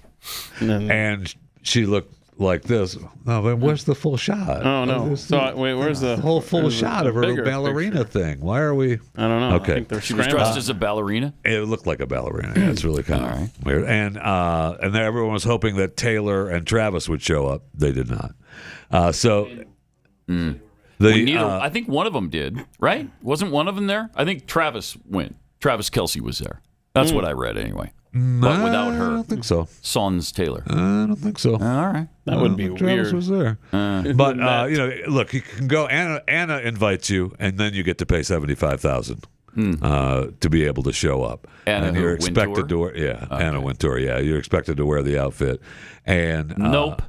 And she looked like this. Oh, but where's the full shot? Oh, no. Where's the whole full shot of her ballerina thing? Why are we? I don't know. Okay. I think they're she was dressed as a ballerina? It looked like a ballerina. Yeah, it's really kind of weird. And then everyone was hoping that Taylor and Travis would show up. They did not. I think one of them did, right? Wasn't one of them there? I think Travis went. Travis Kelce was there. That's what I read anyway. But without her. I don't think so. Sons Taylor. I don't think so. All right. That would be Travis weird. was there. But, look, you can go. Anna invites you, and then you get to pay $75,000 to be able to show up. Anna and you're expected to wear, Anna Wintour, you're expected to wear the outfit. And nope.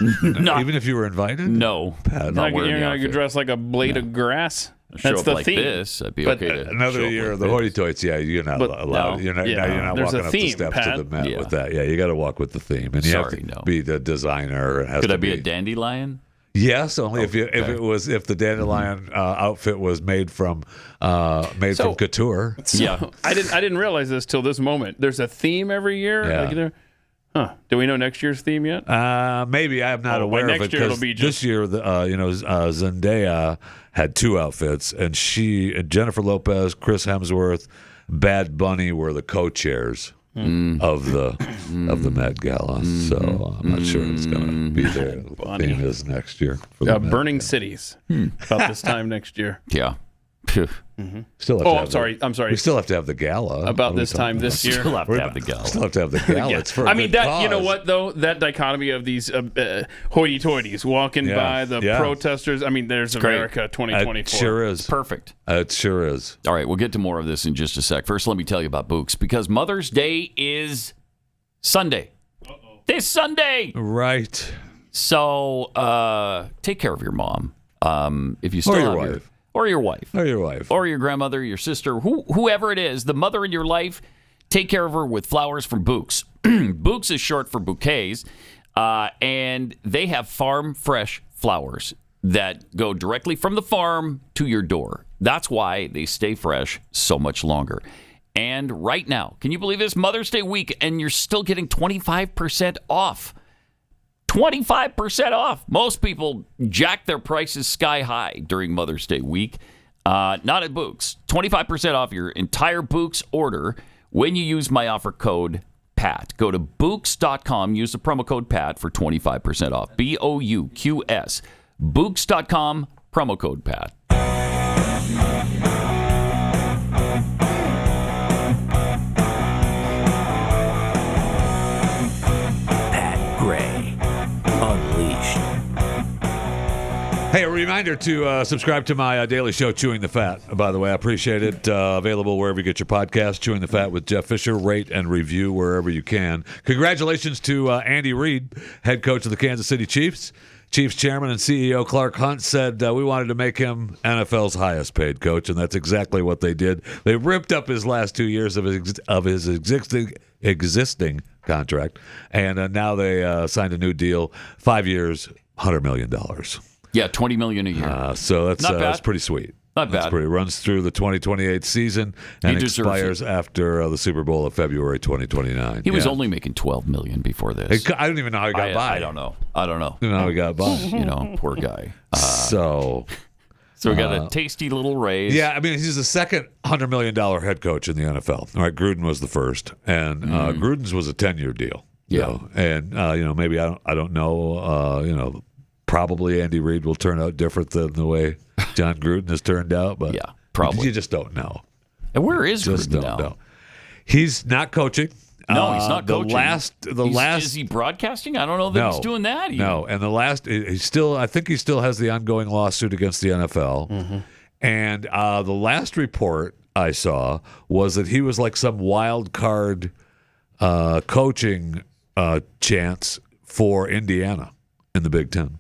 Even if you were invited? No. Pat, you're not going to dress like a blade of grass? show That's up the like theme. this, I'd be But okay to Another show year up of the hoity-toits. Yeah, you're not allowed. You're not There's walking a up theme, the steps Pat. to the Met with that. Yeah, you got to walk with the theme, and you have to be the designer. It has Could to I be a dandelion? Yes, only if the dandelion outfit was made from couture. So, I didn't realize this till this moment. There's a theme every year. Yeah. Do we know next year's theme yet? Maybe I'm not aware of it. Next year it'll be this year, Zendaya had 2 outfits, and Jennifer Lopez, Chris Hemsworth, Bad Bunny were the co-chairs of the Met Gala. So I'm not sure it's going to be there. The theme is next year. Burning Cities. About this time next year. Yeah. Still have I'm sorry. We still have to have the gala. About this time this year. Still have to have the gala. Still have to have the gala. Yeah. It's for I a mean, good that cause. you know what though, that dichotomy of these hoity-toities walking by the protesters. I mean, there's America 2024. It sure is perfect. It sure is. All right, we'll get to more of this in just a sec. First, let me tell you about Books, because Mother's Day is Sunday. This Sunday, right? So take care of your mom. If you still or your have wife. Or your wife. Or your wife. Or your grandmother, your sister, whoever it is, the mother in your life, take care of her with flowers from Books. Books is short for bouquets, and they have farm fresh flowers that go directly from the farm to your door. That's why they stay fresh so much longer. And right now, can you believe this? Mother's Day week, and you're still getting 25% off. 25% off. Most people jack their prices sky high during Mother's Day week. Not at Books. 25% off your entire Books order when you use my offer code PAT. Go to Books.com. Use the promo code PAT for 25% off. BOUQS. Books.com. Promo code PAT. Unleashed. Hey, a reminder to subscribe to my daily show, Chewing the Fat. By the way, I appreciate it. Available wherever you get your podcast, Chewing the Fat with Jeff Fisher. Rate and review wherever you can. Congratulations to Andy Reid, head coach of the Kansas City Chiefs. Chiefs chairman and CEO Clark Hunt said we wanted to make him NFL's highest paid coach, and that's exactly what they did. They ripped up his last 2 years of his existing contract, and now they signed a new deal, 5 years, $100 million. Yeah, $20 million a year. So that's pretty sweet. Not bad. That's pretty. Runs through the 2028 season and expires after the Super Bowl of February 2029. He was only making $12 million before this. I don't even know how he got by. I don't know. I don't know. You know how he got by. Poor guy. So we got a tasty little raise. Yeah, I mean, he's the second $100 million head coach in the NFL. All right, Gruden was the first, and Gruden's was a 10-year deal. Yeah, and maybe I don't know. Probably Andy Reid will turn out different than the way John Gruden has turned out, but probably you just don't know. And where is just Gruden don't now? know. He's not coaching. No, he's not coaching. Is he broadcasting? I don't know that he's doing that. Even. No, and I think he still has the ongoing lawsuit against the NFL. Mm-hmm. And the last report I saw was that he was like some wild card coaching chance for Indiana in the Big Ten.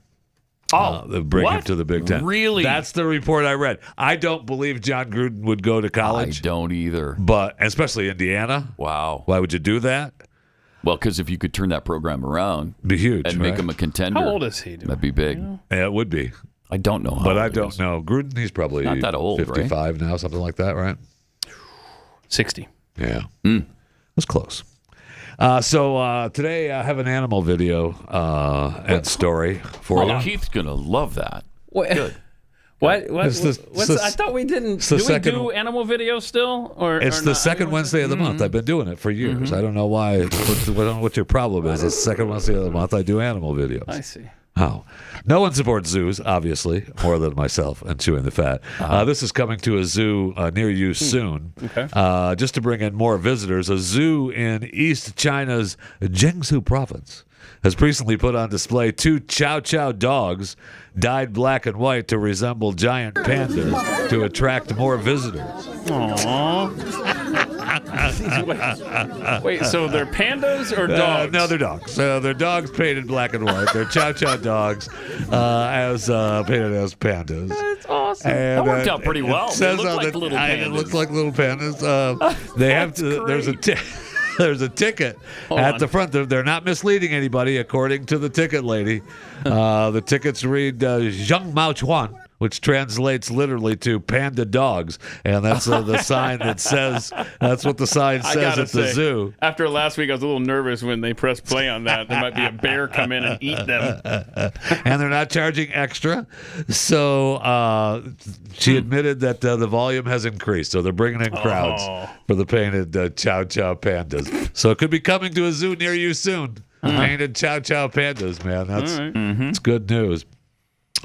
Bring him to the Big Ten. Really? That's the report I read. I don't believe John Gruden would go to college. I don't either. But especially Indiana. Wow. Why would you do that? Well, because if you could turn that program around, be huge, and make him a contender. How old is he? That'd be big. Yeah, it would be. I don't know. But I don't know. Gruden, he's probably not that old, 55 now, something like that, right? 60. Yeah. That's close. So today I have an animal video and story for you. Keith's going to love that. Good. What? I thought we didn't. Do we do animal videos still? It's the second Wednesday of the month. I've been doing it for years. I don't know why. I don't know what your problem is. It's the second Wednesday of the month. I do animal videos. I see. Oh. No one supports zoos, obviously, more than myself and Chewing the Fat. This is coming to a zoo near you soon. Okay. Just to bring in more visitors, a zoo in East China's Jiangsu province has recently put on display 2 Chow Chow dogs dyed black and white to resemble giant pandas to attract more visitors. Aww. Wait, so they're pandas or dogs? No, they're dogs. They're dogs painted black and white. They're Chow Chow dogs painted as pandas. That's awesome. awesome. That worked out pretty well. It They look like little pandas. It looks like little pandas. They have to. There's a ticket at the front. They're not misleading anybody, according to the ticket lady. The tickets read Zheng Mao Chuan, which translates literally to panda dogs, and that's the sign that says. That's what the sign says at the zoo. After last week, I was a little nervous when they pressed play on that. There might be a bear come in and eat them. And they're not charging extra. So she admitted that the volume has increased. So they're bringing in crowds for the painted Chow Chow pandas. So it could be coming to a zoo near you soon. Painted Chow Chow pandas, man. That's good news.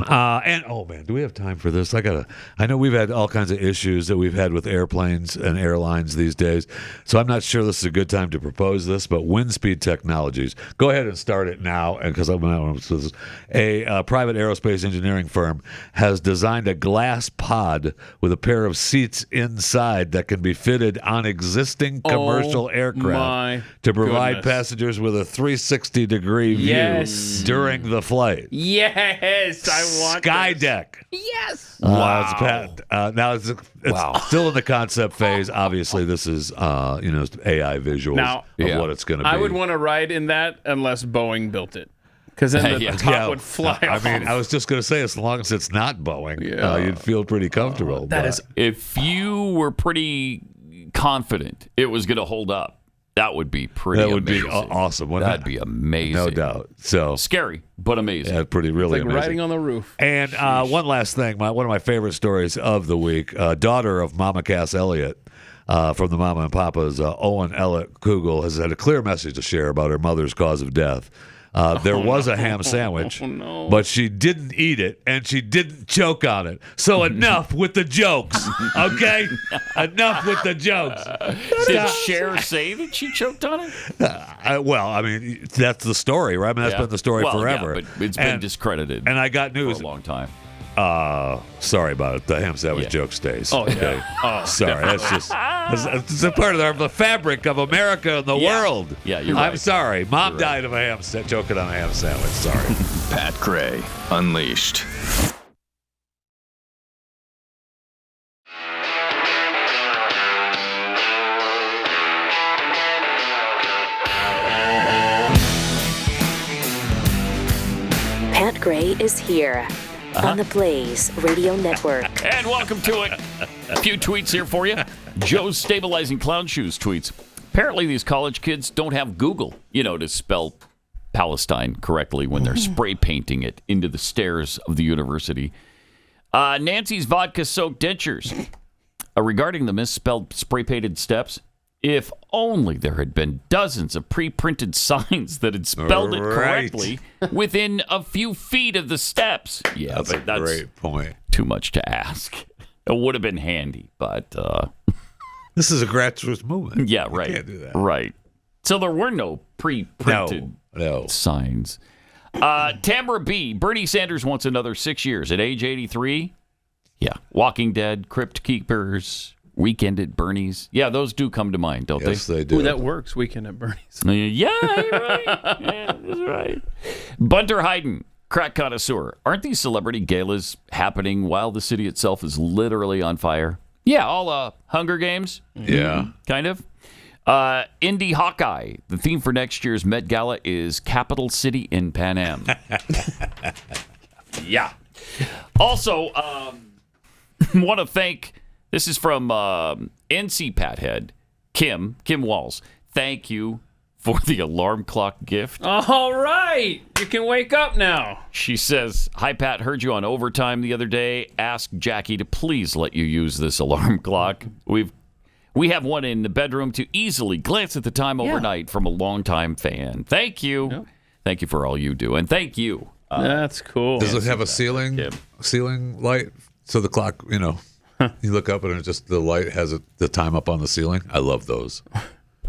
And oh man, do we have time for this? I know we've had all kinds of issues that we've had with airplanes and airlines these days, so I'm not sure this is a good time to propose this. But Windspeed Technologies, go ahead and start it now, because a private aerospace engineering firm has designed a glass pod with a pair of seats inside that can be fitted on existing commercial aircraft to provide passengers with a 360-degree view during the flight. Yes, I want Skydeck. Yes. Wow. Now it's still in the concept phase. Obviously, this is AI visuals of what it's going to be. I would want to ride in that unless Boeing built it, because then the top would fly off. I mean, I was just going to say, as long as it's not Boeing, you'd feel pretty comfortable. If you were pretty confident it was going to hold up, that would be pretty amazing. Be awesome. That'd be amazing. No doubt. So scary, but amazing. Yeah, really it's like amazing. riding on the roof. And one last thing, one of my favorite stories of the week, daughter of Mama Cass Elliott from the Mama and Papa's, Owen Ellett Kugel, has had a clear message to share about her mother's cause of death. There was a ham sandwich, but she didn't eat it, and she didn't choke on it. So enough with the jokes, okay? Enough with the jokes. Did Cher say that she choked on it? Well, I mean, that's the story, right? I mean, that's been the story forever. Yeah, but it's been discredited. And I got news for a long time. Sorry about it. The ham sandwich joke stays. Oh, okay. Sorry. That's just it's a part of the fabric of America and the world. Yeah, you're right. I'm sorry. Mom died of a ham joking on a ham sandwich. Sorry. Pat Gray Unleashed. Pat Gray is here on the Blaze Radio Network. And welcome to it. A few tweets here for you. Joe's Stabilizing Clown Shoes tweets. Apparently these college kids don't have Google, to spell Palestine correctly when they're spray painting it into the stairs of the university. Nancy's vodka-soaked dentures. Regarding the misspelled spray-painted steps, if only there had been dozens of pre-printed signs that had spelled it correctly within a few feet of the steps. Yeah, that's a great point. Too much to ask. It would have been handy, but... This is a grassroots movement. Yeah, right. You can't do that. Right. So there were no pre-printed signs. Tamara B. Bernie Sanders wants another 6 years. At age 83, Walking Dead, Crypt Keepers... Weekend at Bernie's. Yeah, those do come to mind, don't they? Yes, they do. Ooh, that works. Weekend at Bernie's. Yeah, you're right. Yeah, that's right. Bunter Hayden, crack connoisseur. Aren't these celebrity galas happening while the city itself is literally on fire? Yeah, all Hunger Games. Yeah. Kind of. Indy Hawkeye. The theme for next year's Met Gala is Capital City in Pan Am. Yeah. Also, want to thank... This is from NC Pathead, Kim Walls. Thank you for the alarm clock gift. All right. You can wake up now. She says, hi, Pat. Heard you on Overtime the other day. Ask Jackie to please let you use this alarm clock. We have one in the bedroom to easily glance at the time overnight from a longtime fan. Thank you. Yep. Thank you for all you do. And thank you. That's cool. Does it have a ceiling light? So the clock, you look up and the light has the time up on the ceiling. I love those.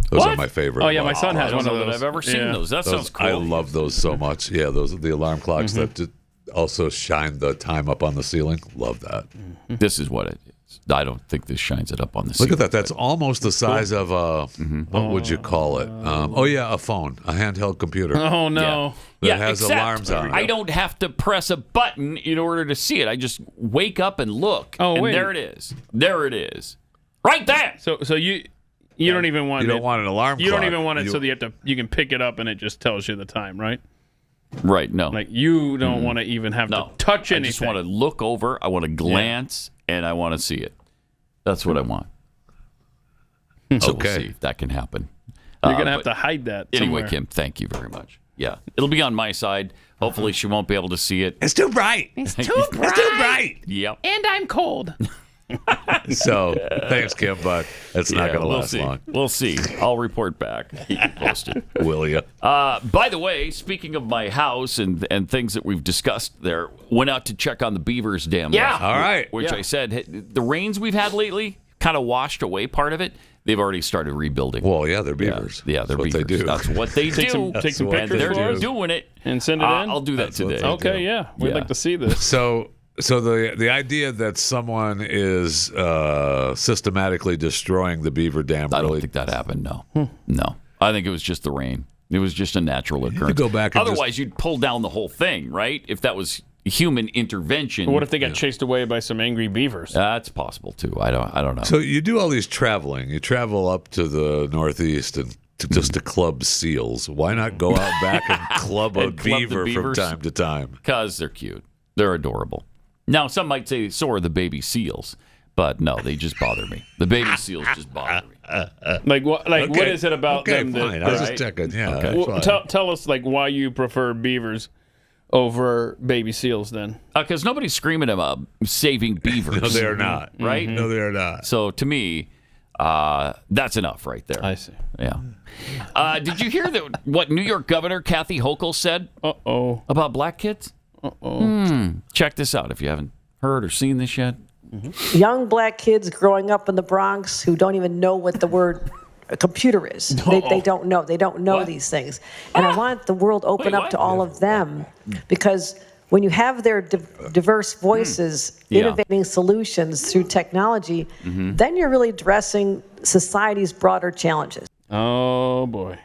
Those are my favorite. Oh yeah, my son has one of those. I've ever seen those. That sounds cool. I love those so much. Yeah, those are the alarm clocks that also shine the time up on the ceiling. Love that. Mm-hmm. This is what it is. I don't think this shines it up on the ceiling. Look at that. That's almost the size of a, what would you call it? A phone, a handheld computer. Oh, no. That has alarms on it. I don't have to press a button in order to see it. I just wake up and look. Wait. There it is. There it is. Right there. So you don't even want You don't want an alarm You clock. don't even want it so that you can pick it up and it just tells you the time, right? Right, no. Like, you don't want to even have to touch anything. I just want to look over. I want to glance, and I want to see it. That's what I want. So we'll see if that can happen. You're going to have to hide that Anyway, somewhere. Kim, thank you very much. Yeah, it'll be on my side. Hopefully she won't be able to see it. It's too bright. It's too bright. Yep. And I'm cold. So, thanks, Kim, but it's not going to last long. We'll see. I'll report back. Keep you posted. Will you? By the way, speaking of my house and things that we've discussed there, went out to check on the beavers dam. Yeah. All right. Which I said, the rains we've had lately kind of washed away part of it. They've already started rebuilding. Well, yeah, they're beavers. Yeah, they're That's beavers. what they do. That's what they do. Take some pictures and for they're us. doing it. And send it in? I'll do that today. Okay, yeah. We'd like to see this. So the idea that someone is systematically destroying the beaver dam, I don't think that happened. No, no. I think it was just the rain. It was just a natural occurrence. go back and Otherwise, you'd pull down the whole thing, right? If that was human intervention. What if they got chased away by some angry beavers? That's possible too. I don't know. So you do all these traveling. You travel up to the Northeast and just to club seals. Why not go out back and club a beaver from time to time? Because they're cute. They're adorable. Now, some might say so are the baby seals, but no, they just bother me. The baby seals just bother me. What is it about them? Fine. That, I was just checking. Yeah. Okay. That's fine. Tell us why you prefer beavers over baby seals then. Because nobody's screaming about saving beavers. No, they're not. Right? No, they're not. So to me, that's enough right there. I see. Yeah. Did you hear what New York Governor Kathy Hochul said about black kids? Check this out if you haven't heard or seen this yet. Young black kids growing up in the Bronx who don't even know what the word a computer is. They don't know. They don't know these things. And I want the world open up to all of them, because when you have their diverse voices innovating solutions through technology, then you're really addressing society's broader challenges. Oh, boy.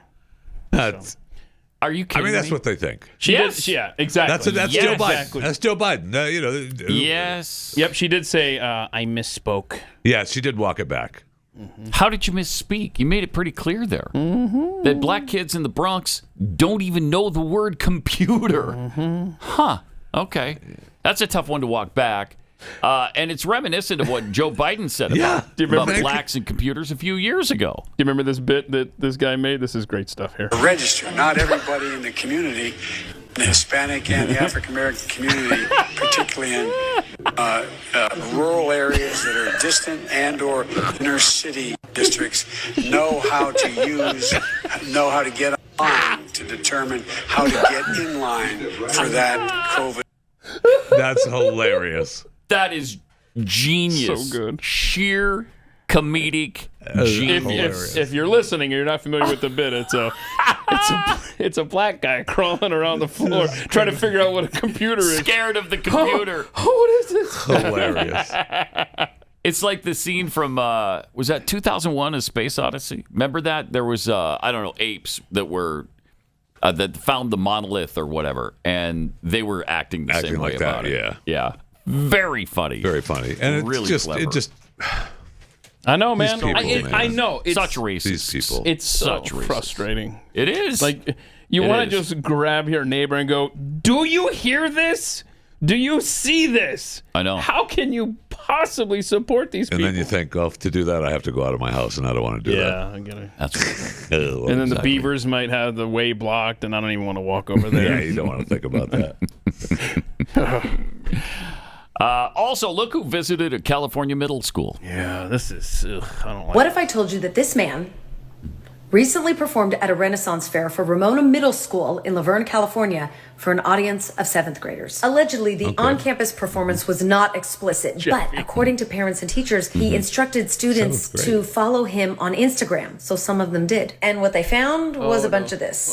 Are you kidding I mean, that's me? what they think. Yeah, exactly. That's yes. Joe Biden. Exactly. That's Joe Biden. Yes. Yep, she did say, I misspoke. Yeah, she did walk it back. How did you misspeak? You made it pretty clear there that black kids in the Bronx don't even know the word computer. Huh. Okay. That's a tough one to walk back. And it's reminiscent of what Joe Biden said about blacks and computers a few years ago. Do you remember this bit that this guy made? This is great stuff here. Register. Not everybody in the community, the Hispanic and the African American community, particularly in rural areas that are distant and or inner city districts, know how to get online to determine how to get in line for that COVID. That's hilarious. That is genius. So good. Sheer comedic genius. If you're listening and you're not familiar with the bit, it's a black guy crawling around the floor trying to figure out what a computer is. Scared of the computer. What is this? Hilarious. It's like the scene from, was that 2001 A Space Odyssey? Remember that? There was, apes that were, that found the monolith or whatever, and they were acting the same way like about that, it. Yeah. Very funny. Very funny. And it's really just, clever. it just... I know, man. These people, I know. It's such racist. These people. It's so Such racist. frustrating. It is. Like, you want to just grab your neighbor and go, do you hear this? Do you see this? I know. How can you possibly support these people? And then you think, to do that, I have to go out of my house, and I don't want to do that. Yeah, I get it. That's right. And then the beavers might have the way blocked, and I don't even want to walk over there. Yeah, you don't want to think about that. Also, look who visited a California middle school. Yeah, this is... I don't like What if I told you that this man recently performed at a Renaissance fair for Ramona Middle School in Laverne, California, for an audience of 7th graders? Allegedly, the on-campus performance was not explicit, but according to parents and teachers, he instructed students to follow him on Instagram, so some of them did. And what they found was a bunch of this.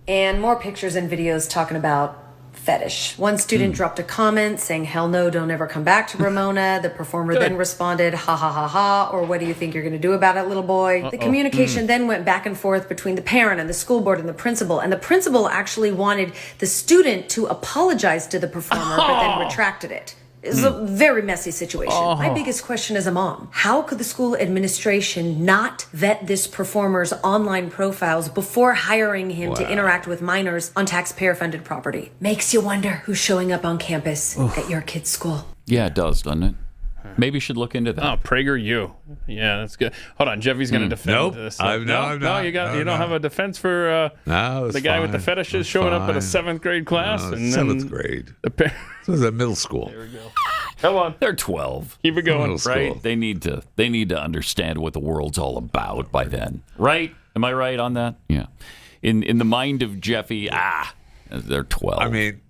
And more pictures and videos talking about fetish. One student dropped a comment saying, "Hell no, don't ever come back to Ramona." The performer then responded, "Ha ha ha ha," or "What do you think you're going to do about it, little boy?" The communication then went back and forth between the parent and the school board and the principal. And the principal actually wanted the student to apologize to the performer, but then retracted it. It's a very messy situation. My biggest question as a mom, how could the school administration not vet this performer's online profiles before hiring him to interact with minors on taxpayer-funded property? Makes you wonder who's showing up on campus at your kid's school. Yeah, it does, doesn't it? Maybe you should look into that. Oh, PragerU. Yeah, that's good. Hold on, Jeffy's going to defend this. I'm not. You don't have a defense for the guy with the fetishes showing up at a 7th grade class. No, and 7th grade. This is at middle school. There we go. Come on. They're 12. Keep it going. Right? They need to understand what the world's all about by then. Right? Am I right on that? Yeah. In the mind of Jeffy, they're 12. I mean,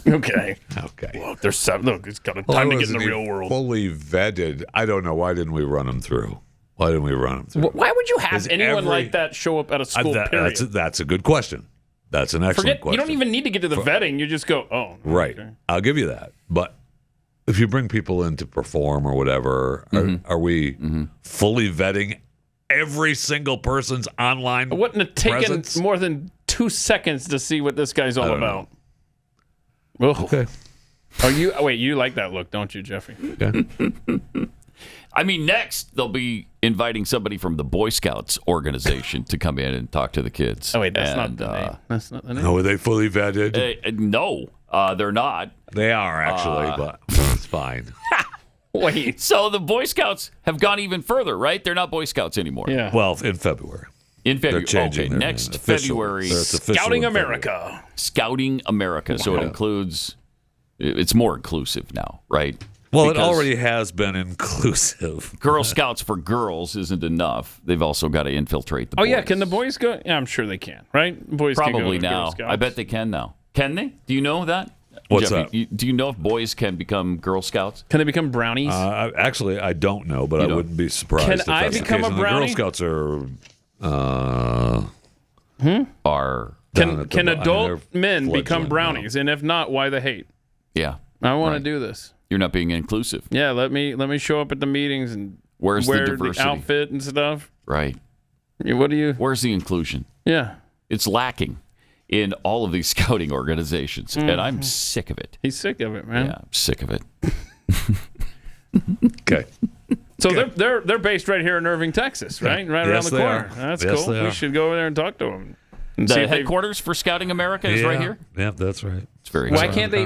Okay. Okay. Look, Look, it's got time to get in the real world. Fully vetted. I don't know. Why didn't we run them through? Why Why would you have anyone like that show up at a school, period? That's a good question. That's an excellent question. You don't even need to get to the vetting. You just go, right. Okay. I'll give you that. But if you bring people in to perform or whatever, are we fully vetting every single person's online It wouldn't have taken presence? more than 2 seconds to see what this guy's all about. Okay. You like that look, don't you, Jeffy? Okay. I mean, next they'll be inviting somebody from the Boy Scouts organization to come in and talk to the kids. Oh wait, that's not the name. That's not the name. No, are they fully vetted? No, they're not. They are actually, but it's fine. Wait. So the Boy Scouts have gone even further, right? They're not Boy Scouts anymore. Yeah. Well, in February. They're changing their next name. Official. February. Scouting America. Scouting America. So it includes. It's more inclusive now, right? Well, it already has been inclusive. Girl Scouts for girls isn't enough. They've also got to infiltrate the boys. Oh, yeah. Can the boys go? Yeah, I'm sure they can, right? Boys Probably can go to now. Girl Scouts. I bet they can now. Can they? Do you know that? What's Jeffy, do you know if boys can become Girl Scouts? Can they become brownies? Actually, I don't know, but I wouldn't be surprised if I that's become the case. a brownie? The Girl Scouts are... Can adult men become brownies? Now. And if not, why the hate? Yeah. I want to do this. You're not being inclusive. Yeah, let me show up at the meetings and wear the outfit and stuff. Right. What do you? Where's the inclusion? Yeah. It's lacking in all of these scouting organizations, and I'm sick of it. He's sick of it, man. Yeah, I'm sick of it. Okay. So they're based right here in Irving, Texas, right? Right around the corner. That's cool. We should go over there and talk to them. The headquarters for Scouting America is right here? Yeah, that's right. It's very Why can't they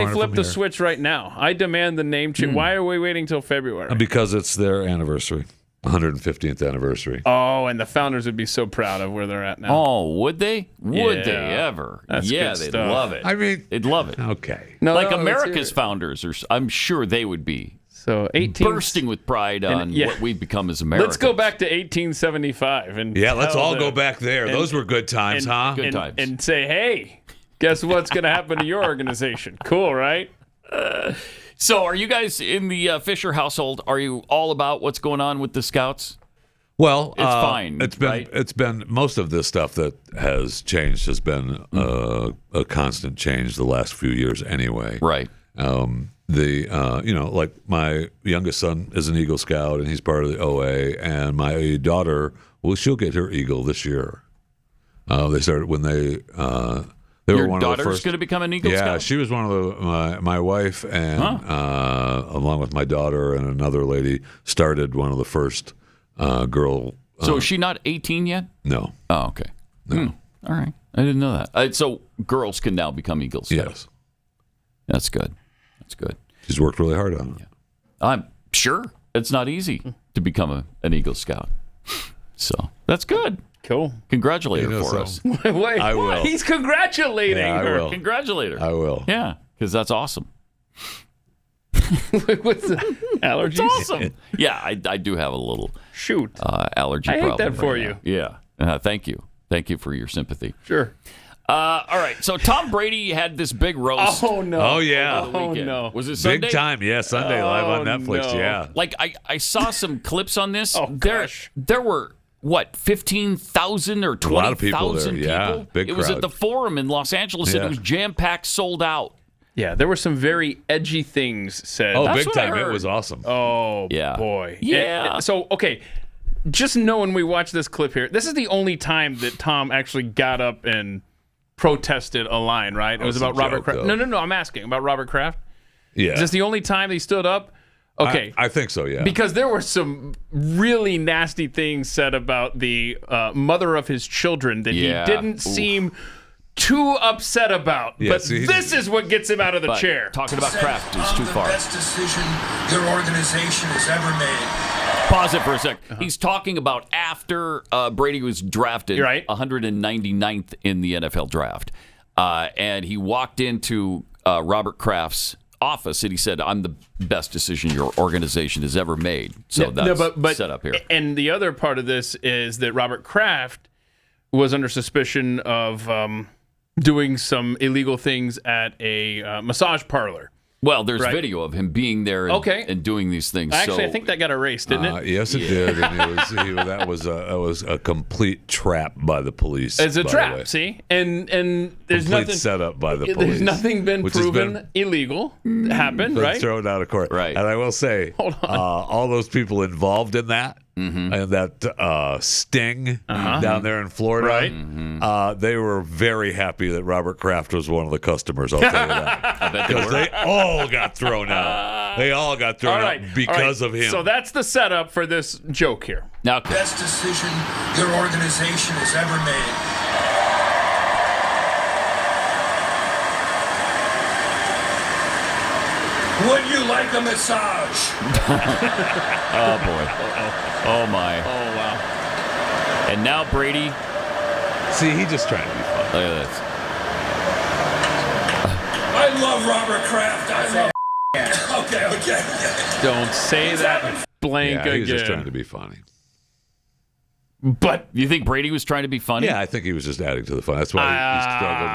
flip the switch right now? I demand the name change. Why are we waiting till February? Because it's their anniversary. 150th anniversary. Oh, and the founders would be so proud of where they're at now. Oh, would they? Would they ever? That's yeah, good they'd stuff. love it. I mean, they'd love it. Okay. America's founders, I'm sure they would be. So bursting with pride on what we've become as Americans. Let's go back to 1875 and let's all go back there. Those were good times, huh? Good times. And say, hey, guess what's going to happen to your organization? Cool, right? So, are you guys in the Fisher household? Are you all about what's going on with the Scouts? Well, it's fine. It's been most of this stuff that has changed has been a constant change the last few years, anyway. Right. Like my youngest son is an Eagle Scout and he's part of the OA, and my daughter, she'll get her Eagle this year. They started when they were Your one of the daughter's first. going to become an Eagle Scout? Yeah, she was one of my wife and along with my daughter and another lady started one of the first girl. So is she not 18 yet? No. Oh, okay. No. All right. I didn't know that. So girls can now become Eagle Scouts. Yes. That's good. That's good. She's worked really hard on it. Yeah. I'm sure it's not easy to become an Eagle Scout. So that's good. Cool. Congratulate her for us. Wait, I will. He's congratulating her. I will. Congratulate her. I will. Yeah, because that's awesome. What's the allergies? It's awesome. Yeah, I do have a little allergy I problem. hate that for right you. Now. Yeah. Thank you. Thank you for your sympathy. Sure. All right. So Tom Brady had this big roast. Oh, no. Oh, yeah. Over the weekend. no. Was it Sunday? Big time. Yeah, Sunday live on Netflix. no. Yeah. Like I saw some clips on this. Oh, gosh. There were what, 15,000 or 20,000 people? Yeah, big It was crowd. at the Forum in Los Angeles, and it was jam-packed, sold out. Yeah, there were some very edgy things said. Oh, big time. It was awesome. Oh, boy. Yeah. So, okay, just know when we watch this clip here, this is the only time that Tom actually got up and protested a line, right? It was about Robert Kraft. No, I'm asking about Robert Kraft. Yeah. Is this the only time he stood up? Okay. I think so, yeah. Because there were some really nasty things said about the mother of his children that he didn't seem too upset about. Yeah, but this is what gets him out of the chair. Talking about Kraft is too far. The best decision your organization has ever made. Pause it for a sec. He's talking about after Brady was drafted, 199th in the NFL draft. And he walked into Robert Kraft's office and he said, I'm the best decision your organization has ever made. So that's set up here. And the other part of this is that Robert Kraft was under suspicion of doing some illegal things at a massage parlor. Well, there's video of him being there and doing these things. Actually, I think that got erased, didn't it? Yes, it did. And that was a complete trap by the police. It's a trap, see? And there's complete nothing set up by the police. There's nothing been proven illegal happened, right? Thrown out of court. Right. And I will say, all those people involved in that, and that sting down there in Florida, they were very happy that Robert Kraft was one of the customers. I'll tell you that. Because they all got thrown out. They all got thrown out because of him. So that's the setup for this joke here. Now, Best decision your organization has ever made. Would you like a massage? Oh, boy. Oh, my. Oh, wow. And now Brady. See, he's just trying to be funny. Look at this. I love Robert Kraft. I love Okay. Don't say that blank again. He was just trying to be funny. But you think Brady was trying to be funny? Yeah, I think he was just adding to the fun. That's why he struggled.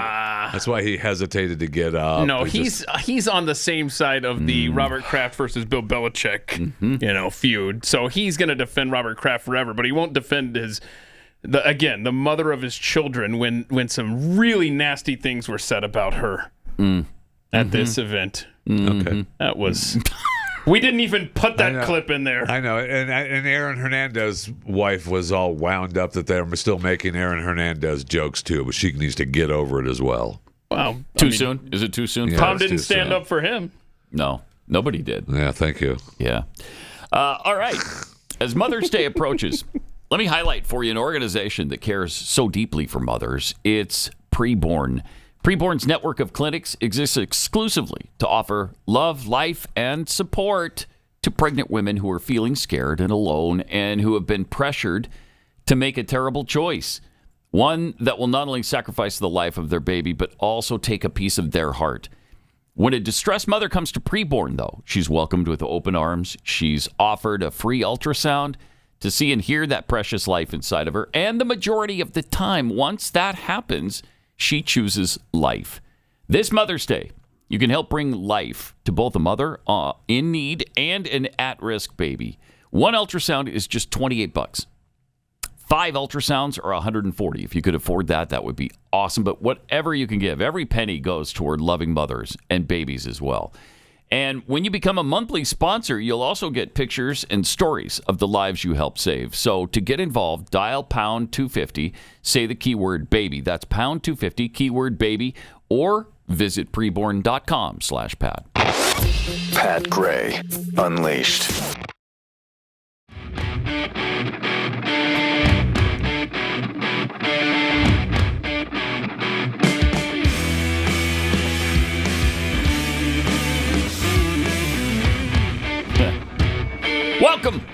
That's why he hesitated to get up. No, he's on the same side of the Robert Kraft versus Bill Belichick, feud. So he's going to defend Robert Kraft forever, but he won't defend the mother of his children when some really nasty things were said about her at this event. Okay, that was. We didn't even put that clip in there. I know. And Aaron Hernandez's wife was all wound up that they're still making Aaron Hernandez jokes, too, but she needs to get over it as well. Wow. Too soon? Is it too soon? Yeah, Tom didn't stand up for him. No, nobody did. Yeah, thank you. Yeah. All right. As Mother's Day approaches, let me highlight for you an organization that cares so deeply for mothers. It's Preborn. Preborn's network of clinics exists exclusively to offer love, life, and support to pregnant women who are feeling scared and alone and who have been pressured to make a terrible choice. One that will not only sacrifice the life of their baby, but also take a piece of their heart. When a distressed mother comes to Preborn, though, she's welcomed with open arms. She's offered a free ultrasound to see and hear that precious life inside of her. And the majority of the time, once that happens, she chooses life. This Mother's Day, you can help bring life to both a mother in need and an at-risk baby. One ultrasound is just $28. 5 ultrasounds are $140. If you could afford that, that would be awesome. But whatever you can give, every penny goes toward loving mothers and babies as well. And when you become a monthly sponsor, you'll also get pictures and stories of the lives you help save. So to get involved, dial pound 250, say the keyword baby. That's pound 250, keyword baby, or visit preborn.com/Pat. Pat Gray, Unleashed. Welcome.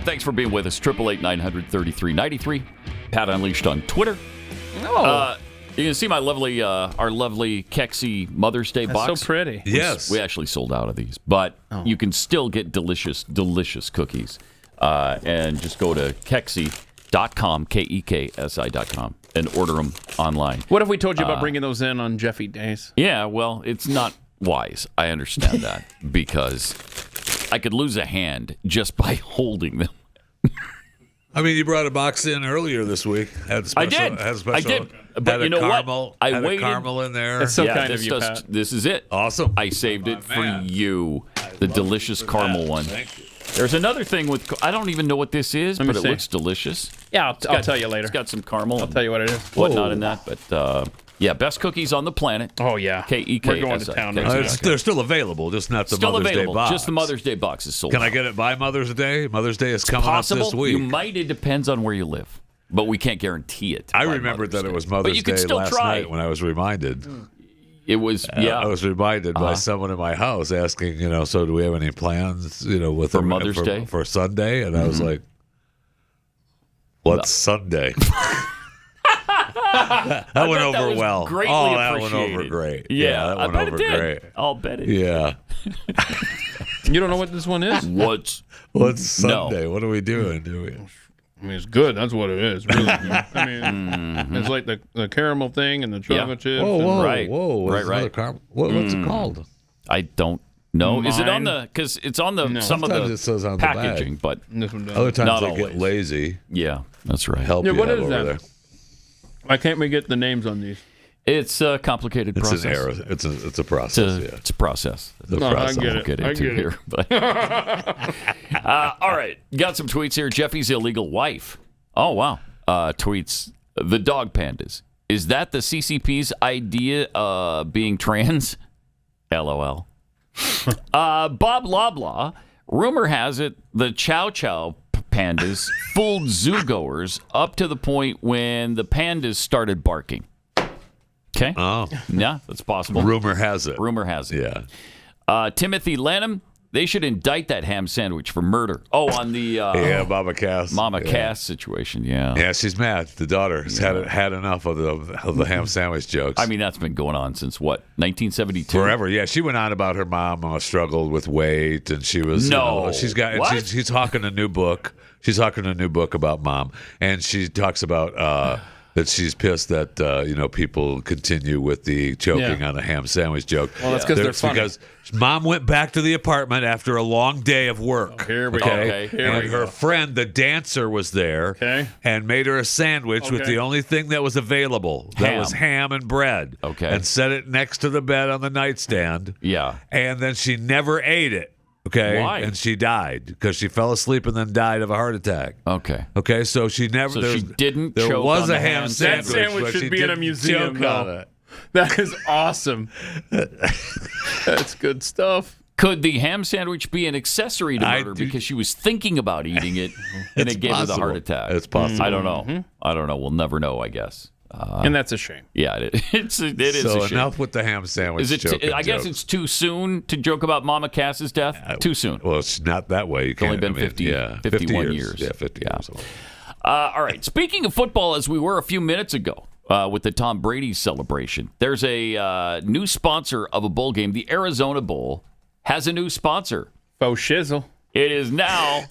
Thanks for being with us. 888-900-3393. Pat Unleashed on Twitter. You can see my lovely, our lovely Kexi Mother's Day box. So pretty. Yes. We actually sold out of these, but you can still get delicious, delicious cookies. And just go to Kexi.com, KEKSI.com, and order them online. What if we told you about bringing those in on Jeffy days? Yeah, well, it's not wise. I understand that because I could lose a hand just by holding them. I mean, you brought a box in earlier this week. Had special, I did. Had special, I did. But had you know caramel, what? I had waited. a caramel in there. That's so kind of you, does, Pat. This is it. Awesome. I saved it for you. The delicious caramel one. Thank you. There's another thing with. I don't even know what this is, but it looks delicious. Yeah, I'll tell you later. It's got some caramel. I'll tell you what it is. Whatnot in that, but yeah, best cookies on the planet. Oh yeah, KEK. We're going to town. They're still available, just not the still Mother's available. Day box. Just the Mother's Day box is sold. Can I get it by Mother's Day? Mother's Day is coming possible. up this week. You might. It depends on where you live, but we can't guarantee it. I remembered that it was Mother's Day last night when I was reminded. It was, I was reminded by someone in my house asking, so do we have any plans, with for Mother's Day for Sunday? And I was like, what's Sunday? That went over well. That went over great. Yeah, that went over great. I'll bet it. Yeah. You don't know what this one is? What's Sunday? What are we doing? I mean, it's good. That's what it is. Really. I mean, it's like the caramel thing and the chocolate chips. Whoa, right. What's it called? I don't know. Is it on the? Because it's on the some Sometimes of the it says on packaging, the bag. but This one does. Other times Not they always. get lazy. Yeah, that's right. Help Yeah, you what out is over that? there. Why can't we get the names on these? It's a complicated It's process. an error. It's a process. It's a process. It's a No, process. I get We'll it. get I into get here. But all right, got some tweets here. Jeffy's illegal wife. Oh wow. Tweets the dog pandas. Is that the CCP's idea being trans? LOL. Bob Loblaw. Rumor has it the Chow Chow pandas fooled zoogoers up to the point when the pandas started barking. Okay. Oh. Yeah, that's possible. Rumor has it. Rumor has it. Yeah. Timothy Lanham. They should indict that ham sandwich for murder. Oh, on the Mama Cass. Mama Cass situation. Yeah. Yeah, she's mad. The daughter has had enough of the ham sandwich jokes. I mean, that's been going on since what, 1972? Forever. Yeah, she went on about her mom struggled with weight, and she was she's got What? she's talking a new book. She's talking a new book about mom, and she talks about that she's pissed that people continue with the joking on a ham sandwich joke. Well, that's because they're funny. Because mom went back to the apartment after a long day of work. Oh, here we go. Okay, And her friend, the dancer, was there and made her a sandwich with the only thing that was available. That was ham and bread. Okay. And set it next to the bed on the nightstand. Yeah. And then she never ate it. Okay. Why? And she died because she fell asleep and then died of a heart attack. Okay. Okay. So she never. So she didn't There choke was on a the ham ham sandwich. That sandwich but should she be in a didn't museum, choke on though. it. That is awesome. That's good stuff. Could the ham sandwich be an accessory to murder because she was thinking about eating it and it gave her the heart attack? It's possible. I don't know. I don't know. We'll never know, I guess. And that's a shame. Yeah, it is So a shame. enough with the ham sandwich. Is it? I guess it's too soon to joke about Mama Cass's death. Too soon. Well, it's not that way. You It's only can't- been 51 years. Yeah, 50 years. All right. Speaking of football, as we were a few minutes ago with the Tom Brady celebration, there's a new sponsor of a bowl game. The Arizona Bowl has a new sponsor. Faux shizzle. It is now